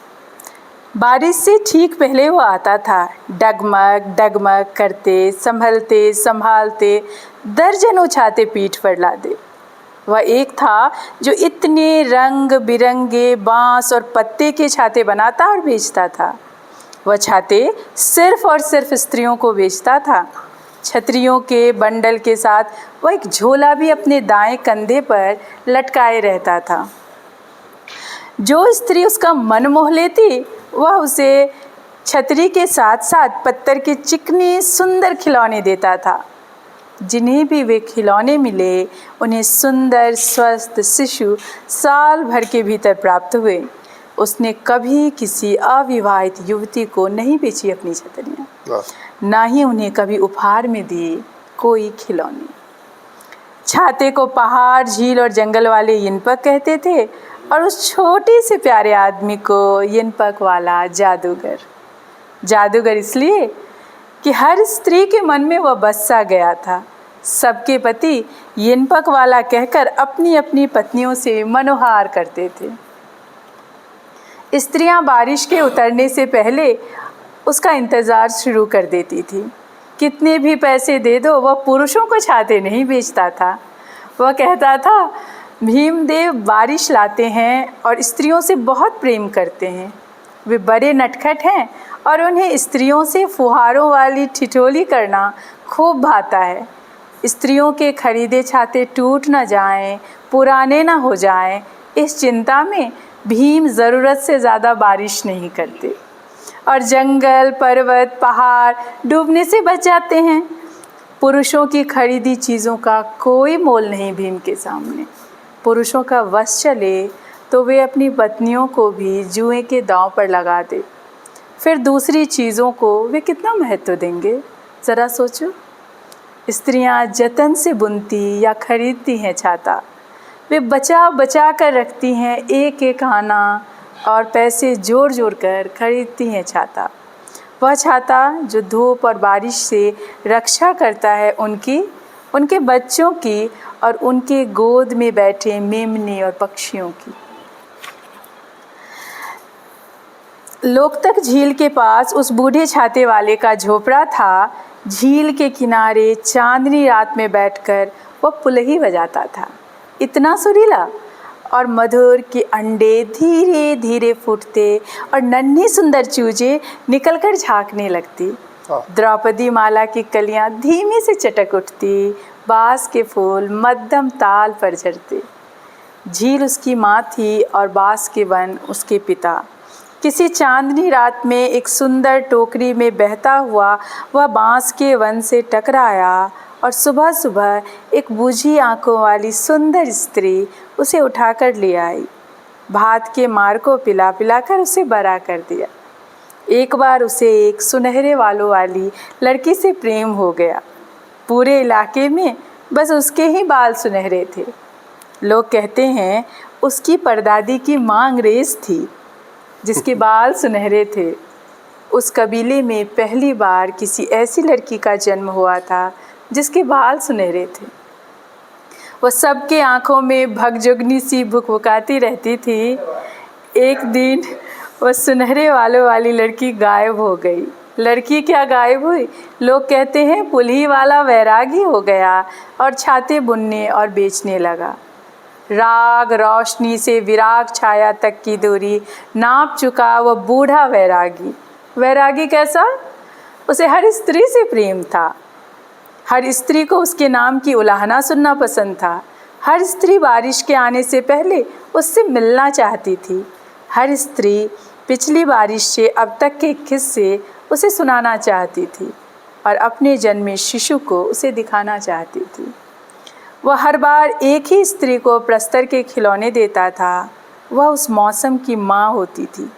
बारिश से ठीक पहले वो आता था, डगमग डगमग करते, संभलते संभालते दर्जनों छाते पीठ पर लादे। वह एक था जो इतने रंग बिरंगे बांस और पत्ते के छाते बनाता और बेचता था। वह छाते सिर्फ और सिर्फ स्त्रियों को बेचता था। छतरियों के बंडल के साथ वह एक झोला भी अपने दाएं कंधे पर लटकाए रहता था। जो स्त्री उसका मन मोह लेती वह उसे छतरी के साथ साथ पत्थर के चिकने सुंदर खिलौने देता था। जिन्हें भी वे खिलौने मिले उन्हें सुंदर स्वस्थ शिशु साल भर के भीतर प्राप्त हुए। उसने कभी किसी अविवाहित युवती को नहीं बेची अपनी छतरियाँ, ना ही उन्हें कभी उपहार में दिए कोई खिलौने। छाते को पहाड़, झील और जंगल वाले येनपक कहते थे और उस छोटे से प्यारे आदमी को येनपक वाला जादूगर। जादूगर इसलिए कि हर स्त्री के मन में वह बस सा गया था। सबके पति येनपक वाला कहकर अपनी अपनी पत्नियों से मनोहार करते थे। स्त्रियां बारिश के उतरने से पहले उसका इंतज़ार शुरू कर देती थी। कितने भी पैसे दे दो वह पुरुषों को छाते नहीं बेचता था। वह कहता था भीमदेव बारिश लाते हैं और स्त्रियों से बहुत प्रेम करते हैं। वे बड़े नटखट हैं और उन्हें स्त्रियों से फुहारों वाली ठिठोली करना खूब भाता है। स्त्रियों के खरीदे छाते टूट न जाएं, पुराने न हो जाएं, इस चिंता में भीम ज़रूरत से ज़्यादा बारिश नहीं करते और जंगल, पर्वत, पहाड़ डूबने से बच जाते हैं। पुरुषों की खरीदी चीज़ों का कोई मोल नहीं भीम के सामने। पुरुषों का वश चले तो वे अपनी पत्नियों को भी जुए के दांव पर लगा दे, फिर दूसरी चीज़ों को वे कितना महत्व देंगे, ज़रा सोचो। स्त्रियां जतन से बुनती या खरीदती हैं छाता, वे बचा बचा कर रखती हैं एक एक आना और पैसे जोड़ जोड़ कर खरीदती हैं छाता। वह छाता जो धूप और बारिश से रक्षा करता है उनके बच्चों की और उनके गोद में बैठे मेमने और पक्षियों की। लोकतक झील के पास उस बूढ़े छाते वाले का झोपड़ा था। झील के किनारे चांदनी रात में बैठकर वह पुलही बजाता था। इतना सुरीला और मधुर कि अंडे धीरे धीरे फूटते और नन्ही सुंदर चूजे निकलकर झांकने लगती। द्रौपदी माला की कलियां धीमे से चटक उठती। बांस के फूल मध्यम ताल पर झरते। झील उसकी माँ थी और बांस के वन उसके पिता। किसी चांदनी रात में एक सुंदर टोकरी में बहता हुआ वह बांस के वन से टकराया और सुबह सुबह एक बूझी आंखों वाली सुंदर स्त्री उसे उठाकर ले आई। भात के मार को पिला पिलाकर उसे बड़ा कर दिया। एक बार उसे एक सुनहरे बालों वाली लड़की से प्रेम हो गया। पूरे इलाके में बस उसके ही बाल सुनहरे थे। लोग कहते हैं उसकी परदादी की माँ अंग्रेज़ थी जिसके बाल सुनहरे थे। उस कबीले में पहली बार किसी ऐसी लड़की का जन्म हुआ था जिसके बाल सुनहरे थे। वह सबके आंखों में भगजुगनी सी भुकभुकाती रहती थी। एक दिन वह सुनहरे बालों वाली लड़की गायब हो गई। लड़की क्या गायब हुई? लोग कहते हैं पुलही वाला वैरागी हो गया और छाते बुनने और बेचने लगा। राग रोशनी से विराग छाया तक की दूरी नाप चुका वह बूढ़ा वैरागी। वैरागी कैसा? उसे हर स्त्री से प्रेम था। हर स्त्री को उसके नाम की उलाहना सुनना पसंद था। हर स्त्री बारिश के आने से पहले उससे मिलना चाहती थी। हर स्त्री पिछली बारिश से अब तक के किस्से उसे सुनाना चाहती थी और अपने जन्मे शिशु को उसे दिखाना चाहती थी। वह हर बार एक ही स्त्री को प्रस्तर के खिलौने देता था। वह उस मौसम की माँ होती थी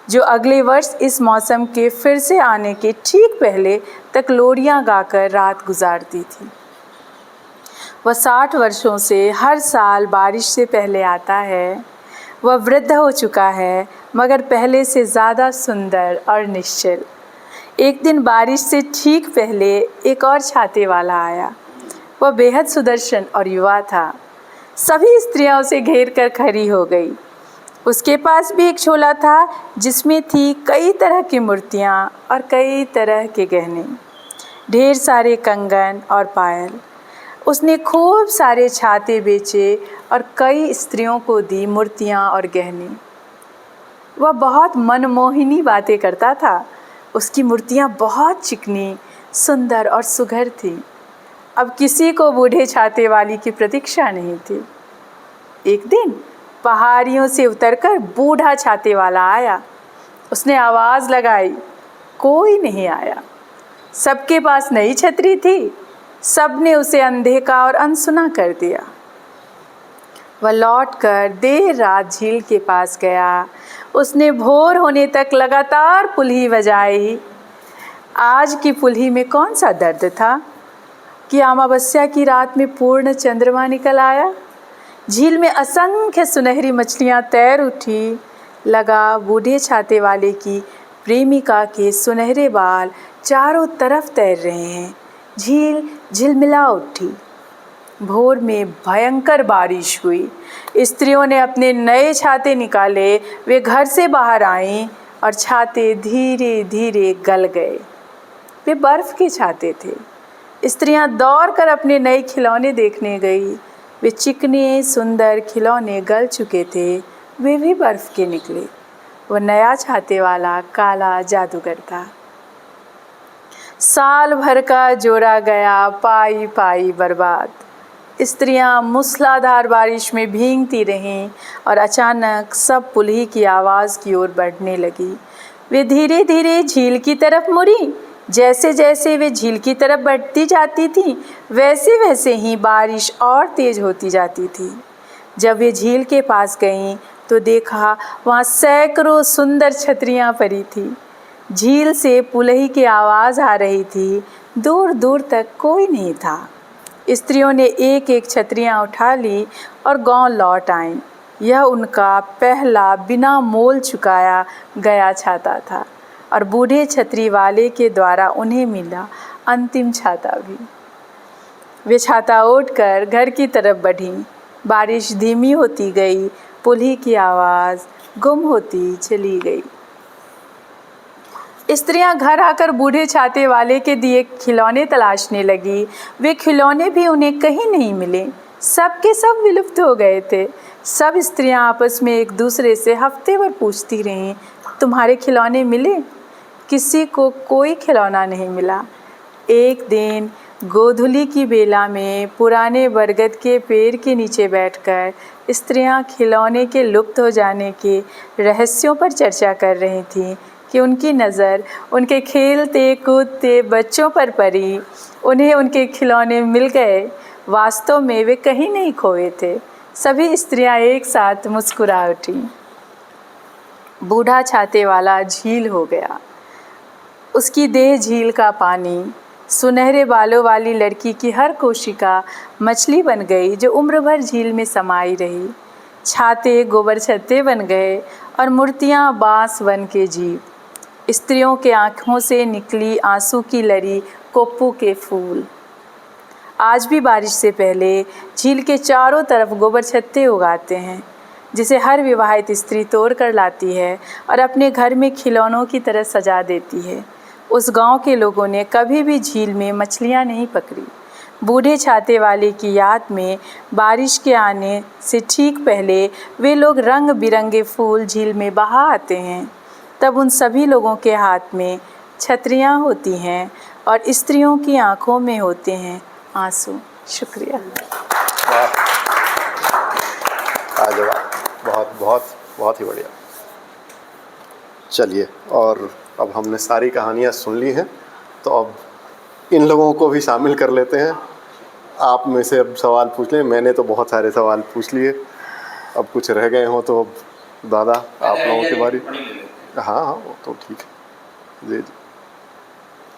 जो अगले वर्ष इस मौसम के फिर से आने के ठीक पहले तक लोरियां गाकर रात गुजारती थी। वह 60 वर्षों से हर साल बारिश से पहले आता है। वह वृद्ध हो चुका है मगर पहले से ज़्यादा सुंदर और निश्चल। एक दिन बारिश से ठीक पहले एक और छाते वाला आया। वह बेहद सुदर्शन और युवा था। सभी स्त्रियां उसे घेर कर खड़ी हो गई। उसके पास भी एक झोला था जिसमें थी कई तरह की मूर्तियां और कई तरह के गहने, ढेर सारे कंगन और पायल। उसने खूब सारे छाते बेचे और कई स्त्रियों को दी मूर्तियां और गहने। वह बहुत मनमोहिनी बातें करता था। उसकी मूर्तियां बहुत चिकनी, सुंदर और सुघर थीं। अब किसी को बूढ़े छाते वाली की प्रतीक्षा नहीं थी। एक दिन पहाड़ियों से उतरकर बूढ़ा छाते वाला आया। उसने आवाज़ लगाई, कोई नहीं आया। सबके पास नई छतरी थी। सब ने उसे अनदेखा और अनसुना कर दिया। वह लौटकर देर रात झील के पास गया। उसने भोर होने तक लगातार पुलही बजाई। आज की पुलही में कौन सा दर्द था कि अमावस्या की रात में पूर्ण चंद्रमा निकल आया। झील में असंख्य सुनहरी मछलियां तैर उठी। लगा बूढ़े छाते वाले की प्रेमिका के सुनहरे बाल चारों तरफ तैर रहे हैं। झील झिलमिला उठी। भोर में भयंकर बारिश हुई। स्त्रियों ने अपने नए छाते निकाले। वे घर से बाहर आईं और छाते धीरे धीरे गल गए। वे बर्फ़ के छाते थे। स्त्रियां दौड़कर अपने नए खिलौने देखने गई। वे चिकने सुंदर खिलौने गल चुके थे। वे भी बर्फ़ के निकले। वह नया छाते वाला काला जादूगर था। साल भर का जोड़ा गया पाई पाई बर्बाद। स्त्रियां मूसलाधार बारिश में भीगती रहीं और अचानक सब पुलही की आवाज़ की ओर बढ़ने लगी। वे धीरे धीरे झील की तरफ मुड़ी। जैसे जैसे वे झील की तरफ बढ़ती जाती थीं वैसे वैसे ही बारिश और तेज़ होती जाती थी। जब वे झील के पास गईं तो देखा वहाँ सैकड़ों सुंदर छतरियाँ पड़ी थीं। झील से पुलही की आवाज़ आ रही थी। दूर दूर तक कोई नहीं था। स्त्रियों ने एक एक छतरियाँ उठा ली और गांव लौट आईं। यह उनका पहला बिना मोल चुकाया गया छाता था। और बूढ़े छतरी वाले के द्वारा उन्हें मिला अंतिम छाता भी। वे छाता ओढ़कर घर की तरफ बढ़ीं। बारिश धीमी होती गई, पुली की आवाज़ गुम होती चली गई। स्त्रियां घर आकर बूढ़े छाते वाले के दिए खिलौने तलाशने लगी। वे खिलौने भी उन्हें कहीं नहीं मिले, सब के सब विलुप्त हो गए थे। सब स्त्रियां आपस में एक दूसरे से हफ्ते भर पूछती रहीं, तुम्हारे खिलौने मिले? किसी को कोई खिलौना नहीं मिला। एक दिन गोधूली की बेला में पुराने बरगद के पेड़ के नीचे बैठकर स्त्रियां खिलौने के लुप्त हो जाने के रहस्यों पर चर्चा कर रही थीं कि उनकी नज़र उनके खेलते कूदते बच्चों पर पड़ी। उन्हें उनके खिलौने मिल गए। वास्तव में वे कहीं नहीं खोए थे। सभी स्त्रियां एक साथ मुस्कुरा उठीं। बूढ़ा छाते वाला झील हो गया। उसकी देह झील का पानी। सुनहरे बालों वाली लड़की की हर कोशिका मछली बन गई जो उम्र भर झील में समाई रही। छाते गोबर छत्ते बन गए और मूर्तियाँ बाँस बन के जीव। स्त्रियों के आँखों से निकली आंसू की लरी कोप्पू के फूल। आज भी बारिश से पहले झील के चारों तरफ गोबर छत्ते उगाते हैं, जिसे हर विवाहित स्त्री तोड़ कर लाती है और अपने घर में खिलौनों की तरह सजा देती है। उस गांव के लोगों ने कभी भी झील में मछलियां नहीं पकड़ी। बूढ़े छाते वाले की याद में बारिश के आने से ठीक पहले वे लोग रंग बिरंगे फूल झील में बहा आते हैं। तब उन सभी लोगों के हाथ में छतरियां होती हैं और स्त्रियों की आंखों में होते हैं आंसू। शुक्रिया। बहुत बहुत बहुत ही बढ़िया। चलिए, और अब हमने सारी कहानियाँ सुन ली हैं, तो अब इन लोगों को भी शामिल कर लेते हैं। आप में से अब सवाल पूछ लें। मैंने तो बहुत सारे सवाल पूछ लिए, अब कुछ रह गए हों तो दादा आप लोगों की बारी। हाँ हाँ, वो तो ठीक है। जी जी,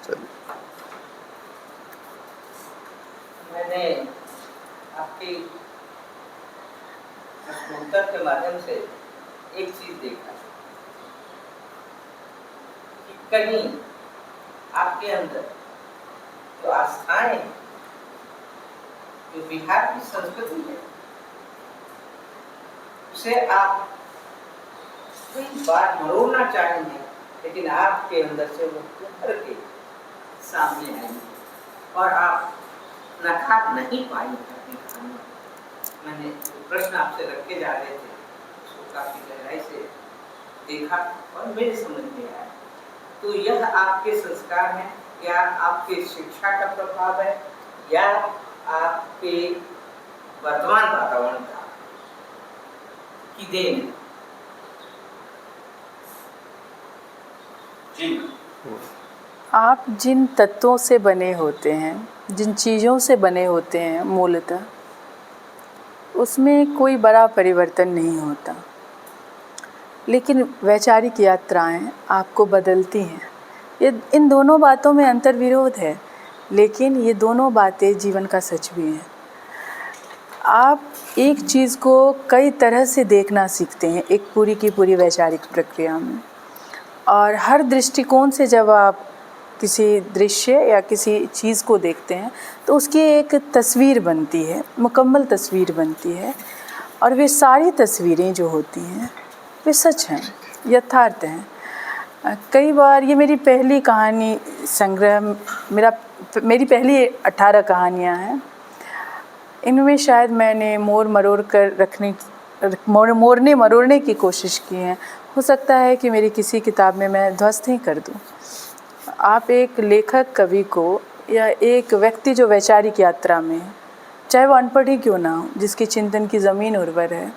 चलिए। मैंने आपके उत्तर के माध्यम से एक चीज़ देखा कि कहीं आपके अंदर जो आस्थाएं, जो बिहार की संस्कृति है, उसे आप कई बार मरोड़ना चाहेंगे, लेकिन आपके अंदर से वो उभर के सामने आएंगे और आप नकार नहीं पाएंगे। मैंने प्रश्न आपसे रखे जा रहे थे, उसको काफी गहराई से देखा और मेरे समझ में आया। तो यह आपके संस्कार हैं, या आपके शिक्षा का प्रभाव है, या आपके वर्तमान वातावरण का की देन है? आप जिन तत्वों से बने होते हैं, जिन चीज़ों से बने होते हैं, मूलतः उसमें कोई बड़ा परिवर्तन नहीं होता, लेकिन वैचारिक यात्राएं आपको बदलती हैं। ये इन दोनों बातों में अंतर्विरोध है, लेकिन ये दोनों बातें जीवन का सच भी हैं। आप एक चीज़ को कई तरह से देखना सीखते हैं एक पूरी की पूरी वैचारिक प्रक्रिया में, और हर दृष्टिकोण से जब आप किसी दृश्य या किसी चीज़ को देखते हैं तो उसकी एक तस्वीर बनती है, मुकम्मल तस्वीर बनती है। और वे सारी तस्वीरें जो होती हैं वे सच हैं, यथार्थ हैं। कई बार ये मेरी पहली कहानी संग्रह, मेरी पहली 18 कहानियाँ हैं। इनमें शायद मैंने मोड़ने मरोड़ने की कोशिश की है। हो सकता है कि मेरी किसी किताब में मैं ध्वस्त ही कर दूं। आप एक लेखक कवि को, या एक व्यक्ति जो वैचारिक यात्रा में है, चाहे वो अनपढ़ ही क्यों ना हो, जिसकी चिंतन की ज़मीन उर्वर है,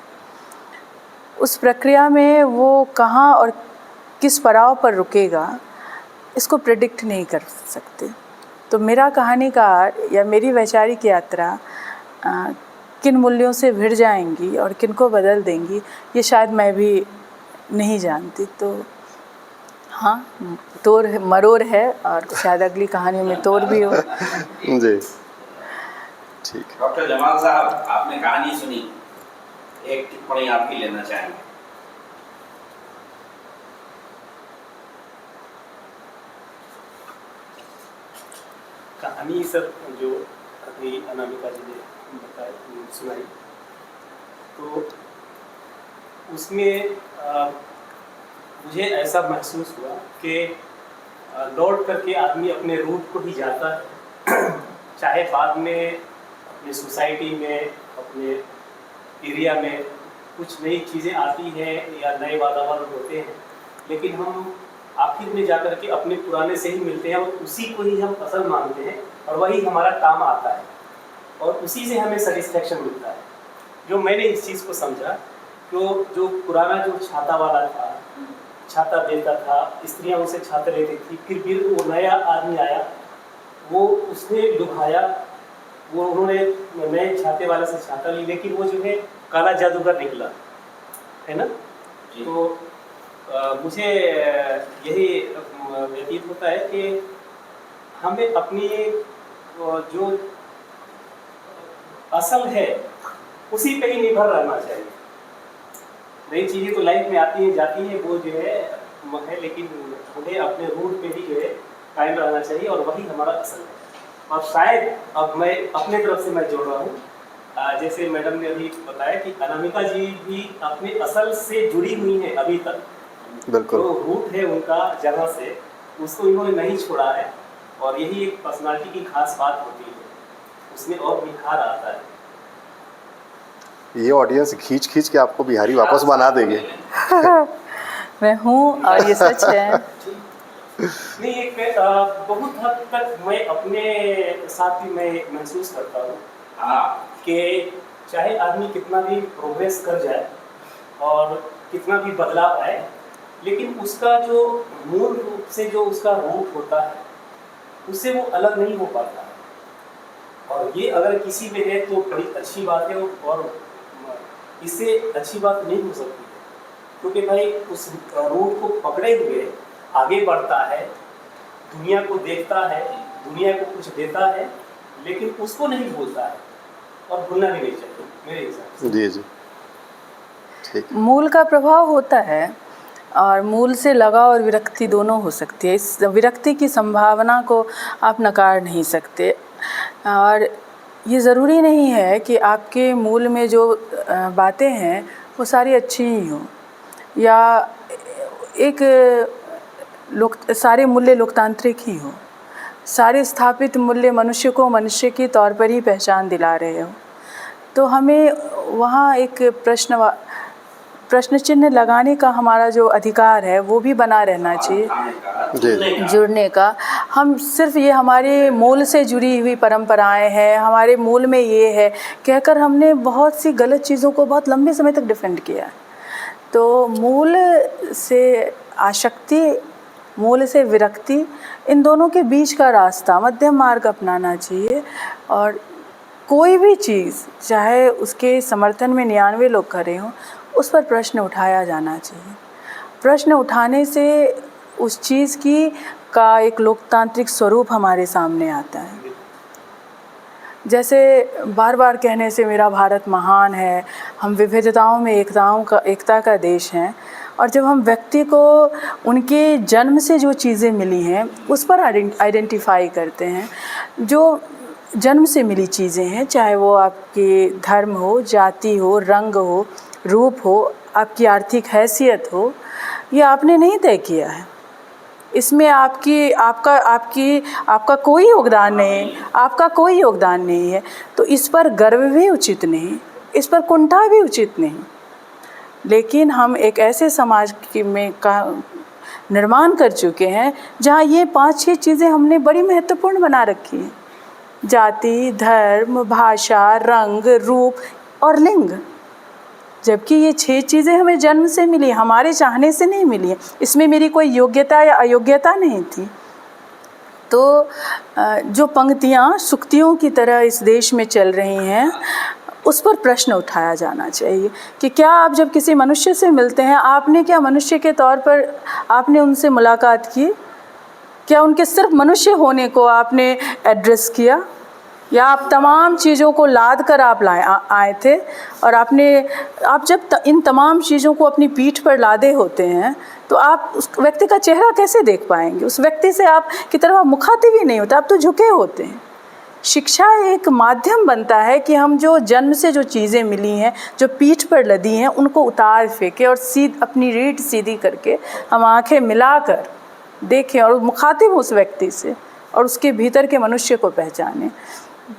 उस प्रक्रिया में वो कहाँ और किस पड़ाव पर रुकेगा इसको प्रेडिक्ट नहीं कर सकते। तो मेरा कहानीकार या मेरी वैचारिक यात्रा किन मूल्यों से भिड़ जाएंगी और किन को बदल देंगी, ये शायद मैं भी नहीं जानती। तो हाँ, तोड़ मरोड़ है, और शायद अगली कहानी में तोड़ भी हो। जी ठीक है। डॉक्टर जमाल साहब, आपने कहानी सुनी, एक टिप्पणी आपकी लेना चाहेंगे? कहानी सर जो अभी अनामिका जी ने सुनाई, तो उसमें मुझे ऐसा महसूस हुआ कि लौट करके आदमी अपने रूट को ही जाता है, चाहे बाद में अपने सोसाइटी में, अपने एरिया में कुछ नई चीज़ें आती हैं या नए वातावरण होते हैं, लेकिन हम आखिर में जाकर के अपने पुराने से ही मिलते हैं और उसी को ही हम असल मानते हैं और वही हमारा काम आता है और उसी से हमें सेटिस्फेक्शन मिलता है। जो मैंने इस चीज़ को समझा, जो पुराना जो छाता वाला था, छाता देता था, स्त्रियां उसे छाता लेती थी, फिर वो नया आदमी आया, वो उसने लुभाया, वो उन्होंने नए छाते वाले से छाता ली, लेकिन वो जो है काला जादूगर निकला, है ना। तो मुझे यही व्यतीत होता है कि हमें अपनी जो असल है उसी पे ही निर्भर रहना चाहिए। नई चीज़ें तो लाइफ में आती हैं जाती हैं, वो जो है लेकिन हमें अपने रूट पे ही जो है कायम रहना चाहिए और वही हमारा असल है। और शायद अब मैं अपने तरफ से मैं जोड़ रहा हूँ, जैसे मैडम ने अभी बताया कि अनामिका जी भी अपने असल से जुड़ी हुई हैं अभी तक, बिल्कुल। जो रूट है उनका जगह से, उसको इन्होंने नहीं छोड़ा है और यही एक पर्सनालिटी की खास बात होती है, उसमें और निखार आता है। ये ऑडियंस खींच खींच के आपको बिहारी वापस बना देंगे। मैं हूँ और ये सच है। नहीं, एक बहुत हद तक मैं अपने साथ भी मैं महसूस करता हूँ कि चाहे आदमी कितना भी प्रोग्रेस कर जाए और कितना भी बदलाव आए, लेकिन उसका जो मूल रूप से जो उसका रूट होता है उससे वो अलग नहीं हो पाता है। और ये अगर किसी में है तो बड़ी अच्छी बात है और इससे अच्छी बात नहीं हो सकती है, क्योंकि भाई उस रूट को पकड़े हुए आगे बढ़ता है, दुनिया को देखता है, दुनिया को कुछ देता है, लेकिन उसको नहीं भूलता है और भूलना भी नहीं चाहिए मेरे हिसाब से। जी जी, ठीक। मूल का प्रभाव होता है और मूल से लगाव और विरक्ति दोनों हो सकती है। इस विरक्ति की संभावना को आप नकार नहीं सकते और ये ज़रूरी नहीं है कि आपके मूल में जो बातें हैं वो सारी अच्छी ही हों या एक सारे मूल्य लोकतांत्रिक ही हो, सारे स्थापित मूल्य मनुष्य को मनुष्य के तौर पर ही पहचान दिला रहे हो। तो हमें वहाँ एक प्रश्न चिन्ह लगाने का हमारा जो अधिकार है वो भी बना रहना चाहिए, जुड़ने का। हम सिर्फ ये हमारे मूल से जुड़ी हुई परंपराएं हैं, हमारे मूल में ये है कहकर हमने बहुत सी गलत चीज़ों को बहुत लंबे समय तक डिफेंड किया है। तो मूल से आसक्ति, मूल से विरक्ति, इन दोनों के बीच का रास्ता, मध्यम मार्ग अपनाना चाहिए। और कोई भी चीज़ चाहे उसके समर्थन में 99 लोग खड़े हों, उस पर प्रश्न उठाया जाना चाहिए। प्रश्न उठाने से उस चीज़ का एक लोकतांत्रिक स्वरूप हमारे सामने आता है। जैसे बार बार कहने से मेरा भारत महान है, हम विविधताओं में एकता का देश हैं, और जब हम व्यक्ति को उनके जन्म से जो चीज़ें मिली हैं उस पर आइडेंटिफाई करते हैं, जो जन्म से मिली चीज़ें हैं, चाहे वो आपके धर्म हो, जाति हो, रंग हो, रूप हो, आपकी आर्थिक हैसियत हो, ये आपने नहीं तय किया है। इसमें आपका कोई योगदान नहीं, आपका कोई योगदान नहीं है। तो इस पर गर्व भी उचित नहीं, इस पर कुंठा भी उचित नहीं। लेकिन हम एक ऐसे समाज का निर्माण कर चुके हैं जहाँ ये 5-6 चीज़ें हमने बड़ी महत्वपूर्ण बना रखी हैं: जाति, धर्म, भाषा, रंग, रूप और लिंग। जबकि ये 6 चीज़ें हमें जन्म से मिली, हमारे चाहने से नहीं मिली है। इसमें मेरी कोई योग्यता या अयोग्यता नहीं थी। तो जो पंक्तियाँ सुक्तियों की तरह इस देश में चल रही हैं, उस पर प्रश्न उठाया जाना चाहिए कि क्या आप जब किसी मनुष्य से मिलते हैं, आपने क्या मनुष्य के तौर पर आपने उनसे मुलाकात की? क्या उनके सिर्फ मनुष्य होने को आपने एड्रेस किया? या आप तमाम चीज़ों को लाद कर आप आए थे और आप जब इन तमाम चीज़ों को अपनी पीठ पर लादे होते हैं तो आप उस व्यक्ति का चेहरा कैसे देख पाएंगे? उस व्यक्ति से आप की तरफ मुखातिब ही नहीं होता, आप तो झुके होते हैं। शिक्षा एक माध्यम बनता है कि हम जो जन्म से जो चीज़ें मिली हैं, जो पीठ पर लदी हैं, उनको उतार फेंकें और अपनी रीढ़ सीधी करके हम आंखें मिलाकर देखें और मुखातिब उस व्यक्ति से और उसके भीतर के मनुष्य को पहचानें।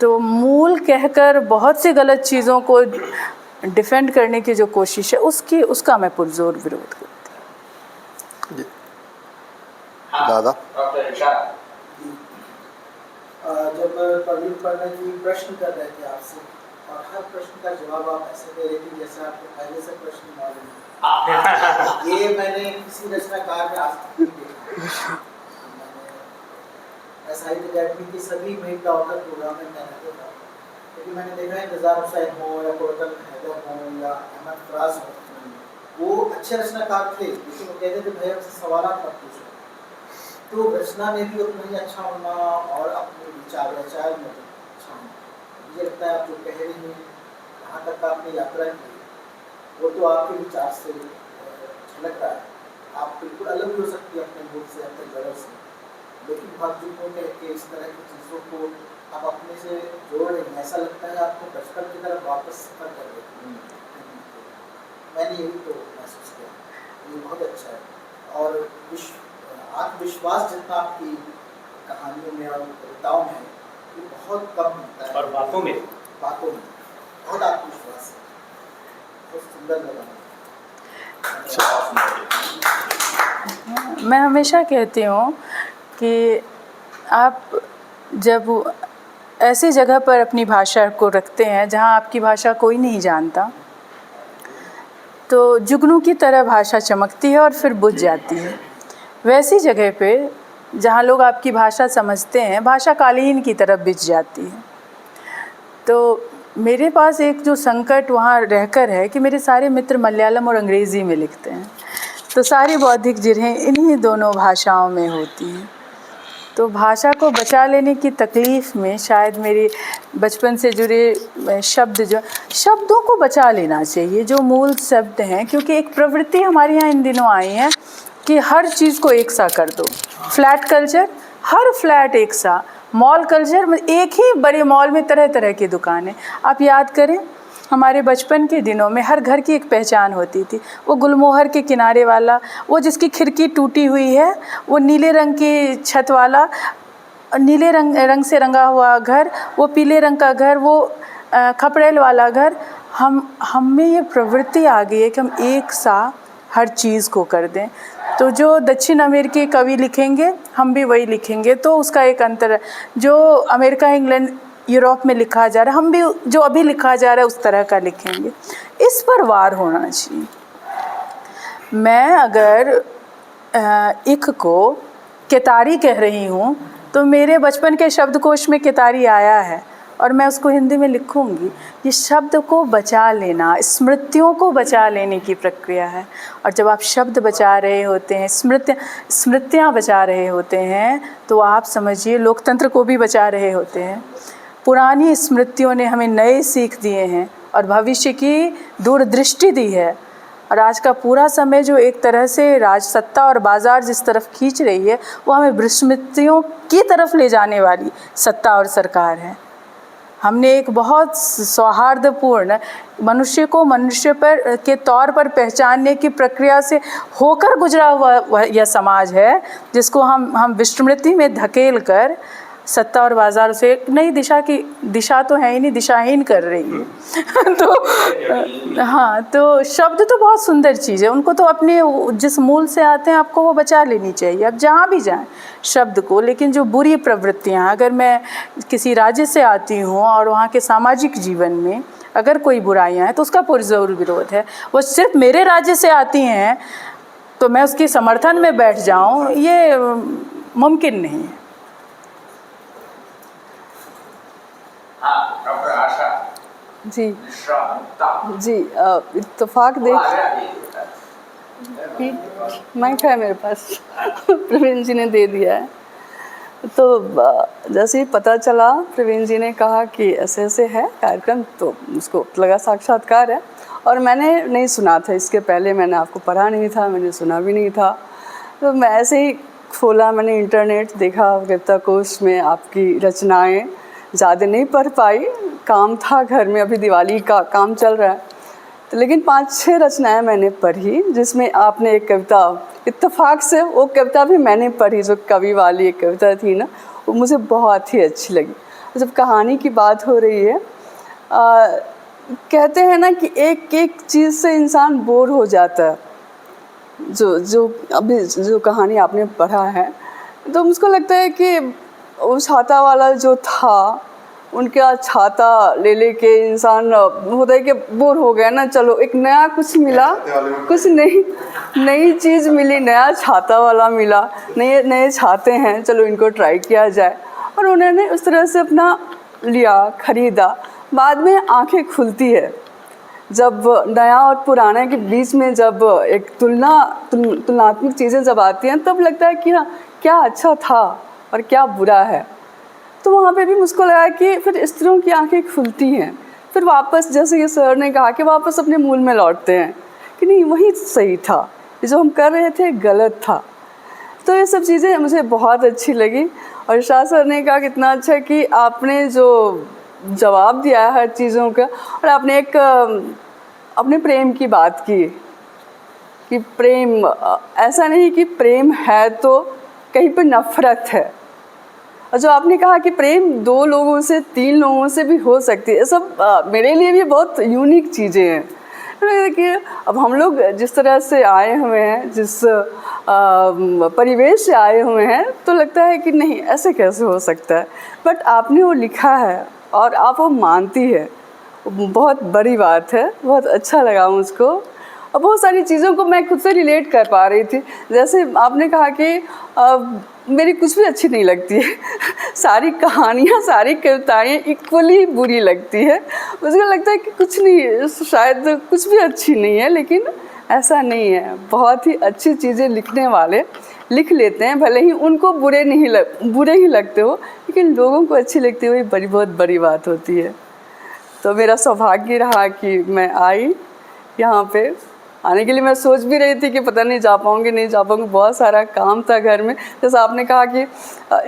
तो मूल कहकर बहुत सी गलत चीज़ों को डिफेंड करने की जो कोशिश है उसका मैं पुरजोर विरोध करती हूँ। दादा डॉक्टर इरशाद, जब प्रवीण पंडित जी प्रश्न कर रहे थे आपसे और हर प्रश्न का जवाब आप ऐसे दे रहे थे जैसे आपको पहले से प्रश्न मालूम है। ये मैंने किसी रचनाकार में आज तक नहीं देखा। मैंने साहित्य अकादमी की सभी मेट डॉक्टर प्रोग्राम में मैं रहता था, लेकिन मैंने देखा है इंतजार हुसैन हो या कुरतन हैदर हो या अहमद फराज हो, वो अच्छे रचनाकार थे, लेकिन वो कहते थे भैया हमसे सवाल मत पूछो। तो रचना में भी उतना ही अच्छा होना और अपने विचार में अच्छा होना। मुझे लगता है आप जो कह रही हैं, जहाँ तक आपने यात्रा की, वो तो आपके विचार से झलक रहा है। आप बिल्कुल अलग भी हो सकती है अपने मूड से, अपने जगह से, लेकिन महत्वपूर्ण है कि इस तरह की चीज़ों को आप अपने से जोड़ रहे हैं। ऐसा लगता है आपको बचपन की तरफ वापस सफर कर रहे हैं। मैंने यही तो महसूस किया, ये बहुत अच्छा है। और आत्मविश्वास जितना आपकी कहानियों में और कविताओं में है, ये बहुत कम मिलता है। और बातों में बहुत आत्मविश्वास है, बहुत सुंदर लगा। मैं हमेशा कहती हूँ कि आप जब ऐसी जगह पर अपनी भाषा को रखते हैं जहाँ आपकी भाषा कोई नहीं जानता, तो जुगनू की तरह भाषा चमकती है और फिर बुझ जाती है। वैसी जगह पे जहाँ लोग आपकी भाषा समझते हैं, भाषा कालीन की तरफ बिछ जाती है। तो मेरे पास एक जो संकट वहाँ रहकर है कि मेरे सारे मित्र मलयालम और अंग्रेज़ी में लिखते हैं, तो सारी बौद्धिक जिरहें इन्हीं दोनों भाषाओं में होती हैं। तो भाषा को बचा लेने की तकलीफ़ में शायद मेरी बचपन से जुड़े शब्दों को बचा लेना चाहिए, जो मूल शब्द हैं, क्योंकि एक प्रवृत्ति हमारे यहाँ इन दिनों आई है कि हर चीज़ को एक सा कर दो। फ्लैट कल्चर, हर फ्लैट एक सा। मॉल कल्चर, एक ही बड़े मॉल में तरह तरह की दुकानें। आप याद करें, हमारे बचपन के दिनों में हर घर की एक पहचान होती थी। वो गुलमोहर के किनारे वाला, वो जिसकी खिड़की टूटी हुई है, वो नीले रंग की छत वाला, नीले रंग से रंगा हुआ घर, वो पीले रंग का घर, वो खपड़ेल वाला घर। हम में ये प्रवृत्ति आ गई है कि हम एक सा हर चीज़ को कर दें। तो जो दक्षिण अमेरिकी कवि लिखेंगे हम भी वही लिखेंगे, तो उसका एक अंतर है। जो अमेरिका, इंग्लैंड, यूरोप में लिखा जा रहा है, हम भी जो अभी लिखा जा रहा है उस तरह का लिखेंगे। इस पर वार होना चाहिए। मैं अगर इक को केतारी कह रही हूँ तो मेरे बचपन के शब्दकोश में केतारी आया है और मैं उसको हिंदी में लिखूँगी। ये शब्द को बचा लेना, स्मृतियों को बचा लेने की प्रक्रिया है। और जब आप शब्द बचा रहे होते हैं, स्मृतियाँ बचा रहे होते हैं, तो आप समझिए लोकतंत्र को भी बचा रहे होते हैं। पुरानी स्मृतियों ने हमें नए सीख दिए हैं और भविष्य की दूरदृष्टि दी है। और आज का पूरा समय जो एक तरह से राजसत्ता और बाज़ार जिस तरफ खींच रही है, वो हमें विस्मृतियों की तरफ ले जाने वाली सत्ता और सरकार है। हमने एक बहुत सौहार्दपूर्ण मनुष्य को मनुष्य पर के तौर पर पहचानने की प्रक्रिया से होकर गुजरा हुआ यह समाज है, जिसको हम विस्मृति में धकेल कर सत्ता और बाज़ार से एक नई दिशा तो है ही नहीं, दिशाहीन कर रही है। तो हाँ, तो शब्द तो बहुत सुंदर चीज़ है, उनको तो अपने जिस मूल से आते हैं आपको वो बचा लेनी चाहिए, आप जहाँ भी जाएं शब्द को। लेकिन जो बुरी प्रवृत्तियाँ, अगर मैं किसी राज्य से आती हूँ और वहाँ के सामाजिक जीवन में अगर कोई बुराइयाँ हैं तो उसका पुरज़ोर विरोध है। वो सिर्फ मेरे राज्य से आती हैं तो मैं उसके समर्थन में बैठ जाऊँ, ये मुमकिन नहीं है। हाँ, डॉक्टर आशा जी मुक्ता जी, इत्तेफाक माइक है मेरे पास, प्रवीण जी ने दे दिया है। तो जैसे ही पता चला, प्रवीण जी ने कहा कि ऐसे ऐसे है कार्यक्रम, तो उसको लगा साक्षात्कार है। और मैंने नहीं सुना था इसके पहले, मैंने आपको पढ़ा नहीं था, मैंने सुना भी नहीं था। तो मैं ऐसे ही खोला, मैंने इंटरनेट देखा, कविता कोश में आपकी रचनाएं ज़्यादा नहीं पढ़ पाई, काम था घर में, अभी दिवाली का काम चल रहा है। तो लेकिन 5-6 रचनाएं मैंने पढ़ी, जिसमें आपने एक कविता, इत्तेफाक से वो कविता भी मैंने पढ़ी, जो कवि वाली एक कविता थी ना, वो मुझे बहुत ही अच्छी लगी। जब कहानी की बात हो रही है, कहते हैं ना कि एक एक चीज़ से इंसान बोर हो जाता है। जो अभी जो कहानी आपने पढ़ा है, तो मुझको लगता है कि वो छाता वाला जो था, उनका छाता ले लेके इंसान होता है कि बोर हो गया ना, चलो एक नया कुछ मिला, कुछ नई चीज़ मिली, नया छाता वाला मिला, नए छाते हैं, चलो इनको ट्राई किया जाए। और उन्होंने उस तरह से अपना लिया, ख़रीदा। बाद में आंखें खुलती है जब नया और पुराने के बीच में जब एक तुलनात्मक चीज़ें जब आती हैं, तब लगता है कि हाँ, क्या अच्छा था और क्या बुरा है। तो वहाँ पे भी मुझको लगा कि फिर स्त्रियों की आंखें खुलती हैं, फिर वापस, जैसे ये सर ने कहा, कि वापस अपने मूल में लौटते हैं कि नहीं, वही सही था, जो हम कर रहे थे गलत था। तो ये सब चीज़ें मुझे बहुत अच्छी लगी। और शाह सर ने कहा कितना अच्छा कि आपने जो जवाब दिया है हर चीज़ों का, और आपने एक अपने प्रेम की बात की कि प्रेम ऐसा नहीं कि प्रेम है तो कहीं पर नफ़रत है। और जो आपने कहा कि प्रेम 2 लोगों से, 3 लोगों से भी हो सकती है, ये सब मेरे लिए भी बहुत यूनिक चीज़ें हैं। देखिए, अब हम लोग जिस तरह से आए हुए हैं, जिस परिवेश से आए हुए हैं, तो लगता है कि नहीं, ऐसे कैसे हो सकता है। बट आपने वो लिखा है और आप वो मानती है, बहुत बड़ी बात है। बहुत अच्छा लगा मुझको, और बहुत सारी चीज़ों को मैं खुद से रिलेट कर पा रही थी। जैसे आपने कहा कि मेरी कुछ भी अच्छी नहीं लगती है सारी कहानियाँ, सारी कविताएँ इक्वली बुरी लगती है। मुझे लगता है कि कुछ नहीं, शायद कुछ भी अच्छी नहीं है, लेकिन ऐसा नहीं है। बहुत ही अच्छी चीज़ें लिखने वाले लिख लेते हैं, भले ही उनको बुरे ही लगते हो, लेकिन लोगों को अच्छी लगती हुई बहुत बड़ी बात होती है। तो मेरा सौभाग्य रहा कि मैं आई यहाँ पे। आने के लिए मैं सोच भी रही थी कि पता नहीं जा पाऊँगी, नहीं जा पाऊँगी, बहुत सारा काम था घर में। जैसे आपने कहा कि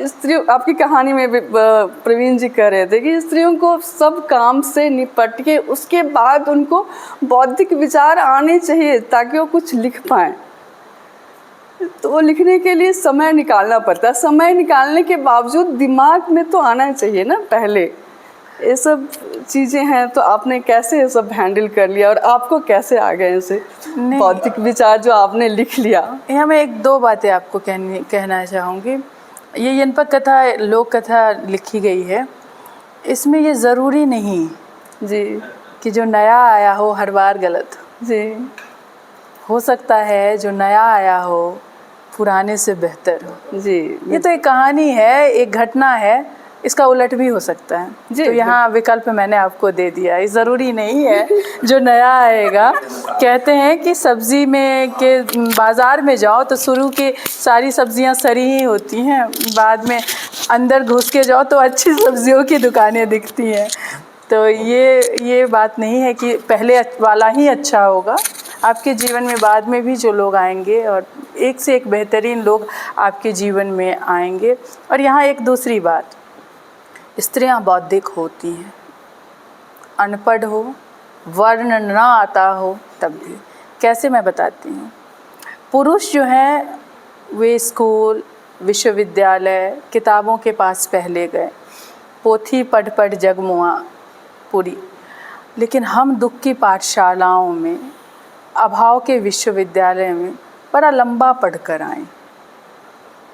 स्त्रियों, आपकी कहानी में भी प्रवीण जी कह रहे थे कि स्त्रियों को सब काम से निपट के उसके बाद उनको बौद्धिक विचार आने चाहिए ताकि वो कुछ लिख पाएँ। तो वो लिखने के लिए समय निकालना पड़ता है। समय निकालने के बावजूद दिमाग में तो आना चाहिए ना पहले। ये सब चीज़ें हैं, तो आपने कैसे ये सब हैंडल कर लिया और आपको कैसे आ गए ऐसे बौद्धिक विचार जो आपने लिख लिया? यहाँ मैं 1-2 बातें आपको कहना चाहूँगी। ये जनपद कथा, लोक कथा लिखी गई है, इसमें ये ज़रूरी नहीं जी कि जो नया आया हो हर बार गलत। जी, हो सकता है जो नया आया हो पुराने से बेहतर हो। जी, ये तो एक कहानी है, एक घटना है, इसका उलट भी हो सकता है। जी, तो यहाँ विकल्प मैंने आपको दे दिया है। ज़रूरी नहीं है जो नया आएगा। कहते हैं कि सब्ज़ी में के बाज़ार में जाओ तो शुरू के सारी सब्ज़ियाँ सड़ी ही होती हैं, बाद में अंदर घुस के जाओ तो अच्छी सब्ज़ियों की दुकानें दिखती हैं। तो ये बात नहीं है कि पहले वाला ही अच्छा होगा। आपके जीवन में बाद में भी जो लोग आएंगे, और एक से एक बेहतरीन लोग आपके जीवन में आएंगे। और यहाँ एक दूसरी बात, स्त्रियां बौद्धिक होती हैं, अनपढ़ हो, वर्ण ना आता हो तब भी। कैसे, मैं बताती हूँ। पुरुष जो हैं वे स्कूल, विश्वविद्यालय, किताबों के पास पहले गए, पोथी पढ़ जगमुआ पूरी। लेकिन हम दुख की पाठशालाओं में, अभाव के विश्वविद्यालय में बड़ा लंबा पढ़ कर आए,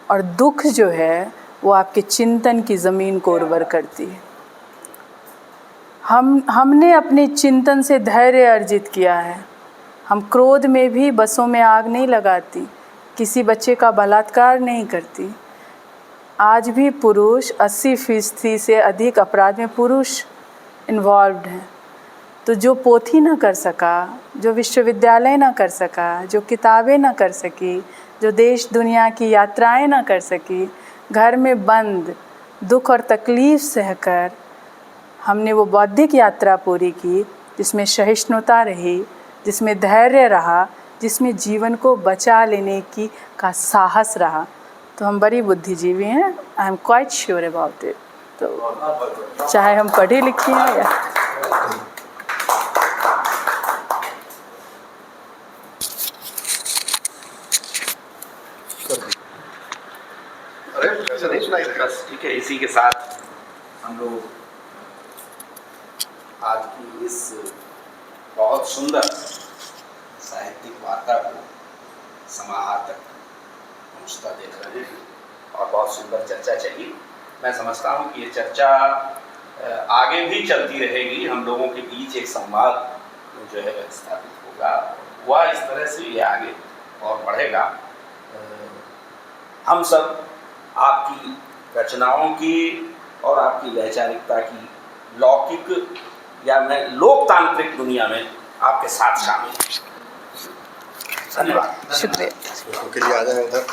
और दुख जो है वो आपके चिंतन की ज़मीन को उर्वर करती है। हमने अपने चिंतन से धैर्य अर्जित किया है। हम क्रोध में भी बसों में आग नहीं लगाती, किसी बच्चे का बलात्कार नहीं करती। आज भी पुरुष 80% से अधिक अपराध में पुरुष इन्वॉल्व्ड हैं। तो जो पोथी ना कर सका, जो विश्वविद्यालय ना कर सका, जो किताबें ना कर सकी, जो देश दुनिया की यात्राएं ना कर सकी, घर में बंद दुख और तकलीफ सहकर हमने वो बौद्धिक यात्रा पूरी की, जिसमें सहिष्णुता रही, जिसमें धैर्य रहा, जिसमें जीवन को बचा लेने की का साहस रहा, तो हम बड़ी बुद्धिजीवी हैं। I am quite sure about it. तो चाहे हम पढ़े लिखे हैं या अरे ऐसा नहीं सुनाई देगा। बस ठीक है, इसी के साथ हम लोग आज की इस बहुत सुंदर साहित्यिक वार्ता को समाहार तक पहुँचता देख रहे हैं और बहुत सुंदर चर्चा चली। मैं समझता हूँ कि ये चर्चा आगे भी चलती रहेगी। हम लोगों के बीच एक संवाद जो है स्थापित होगा, वह इस तरह से ये आगे और बढ़ेगा। हम सब आपकी रचनाओं की और आपकी वैचारिकता की लौकिक या मैं लोकतांत्रिक दुनिया में आपके साथ शामिल हैं। धन्यवाद। शुक्रिया। के लिए आ जाए उधर।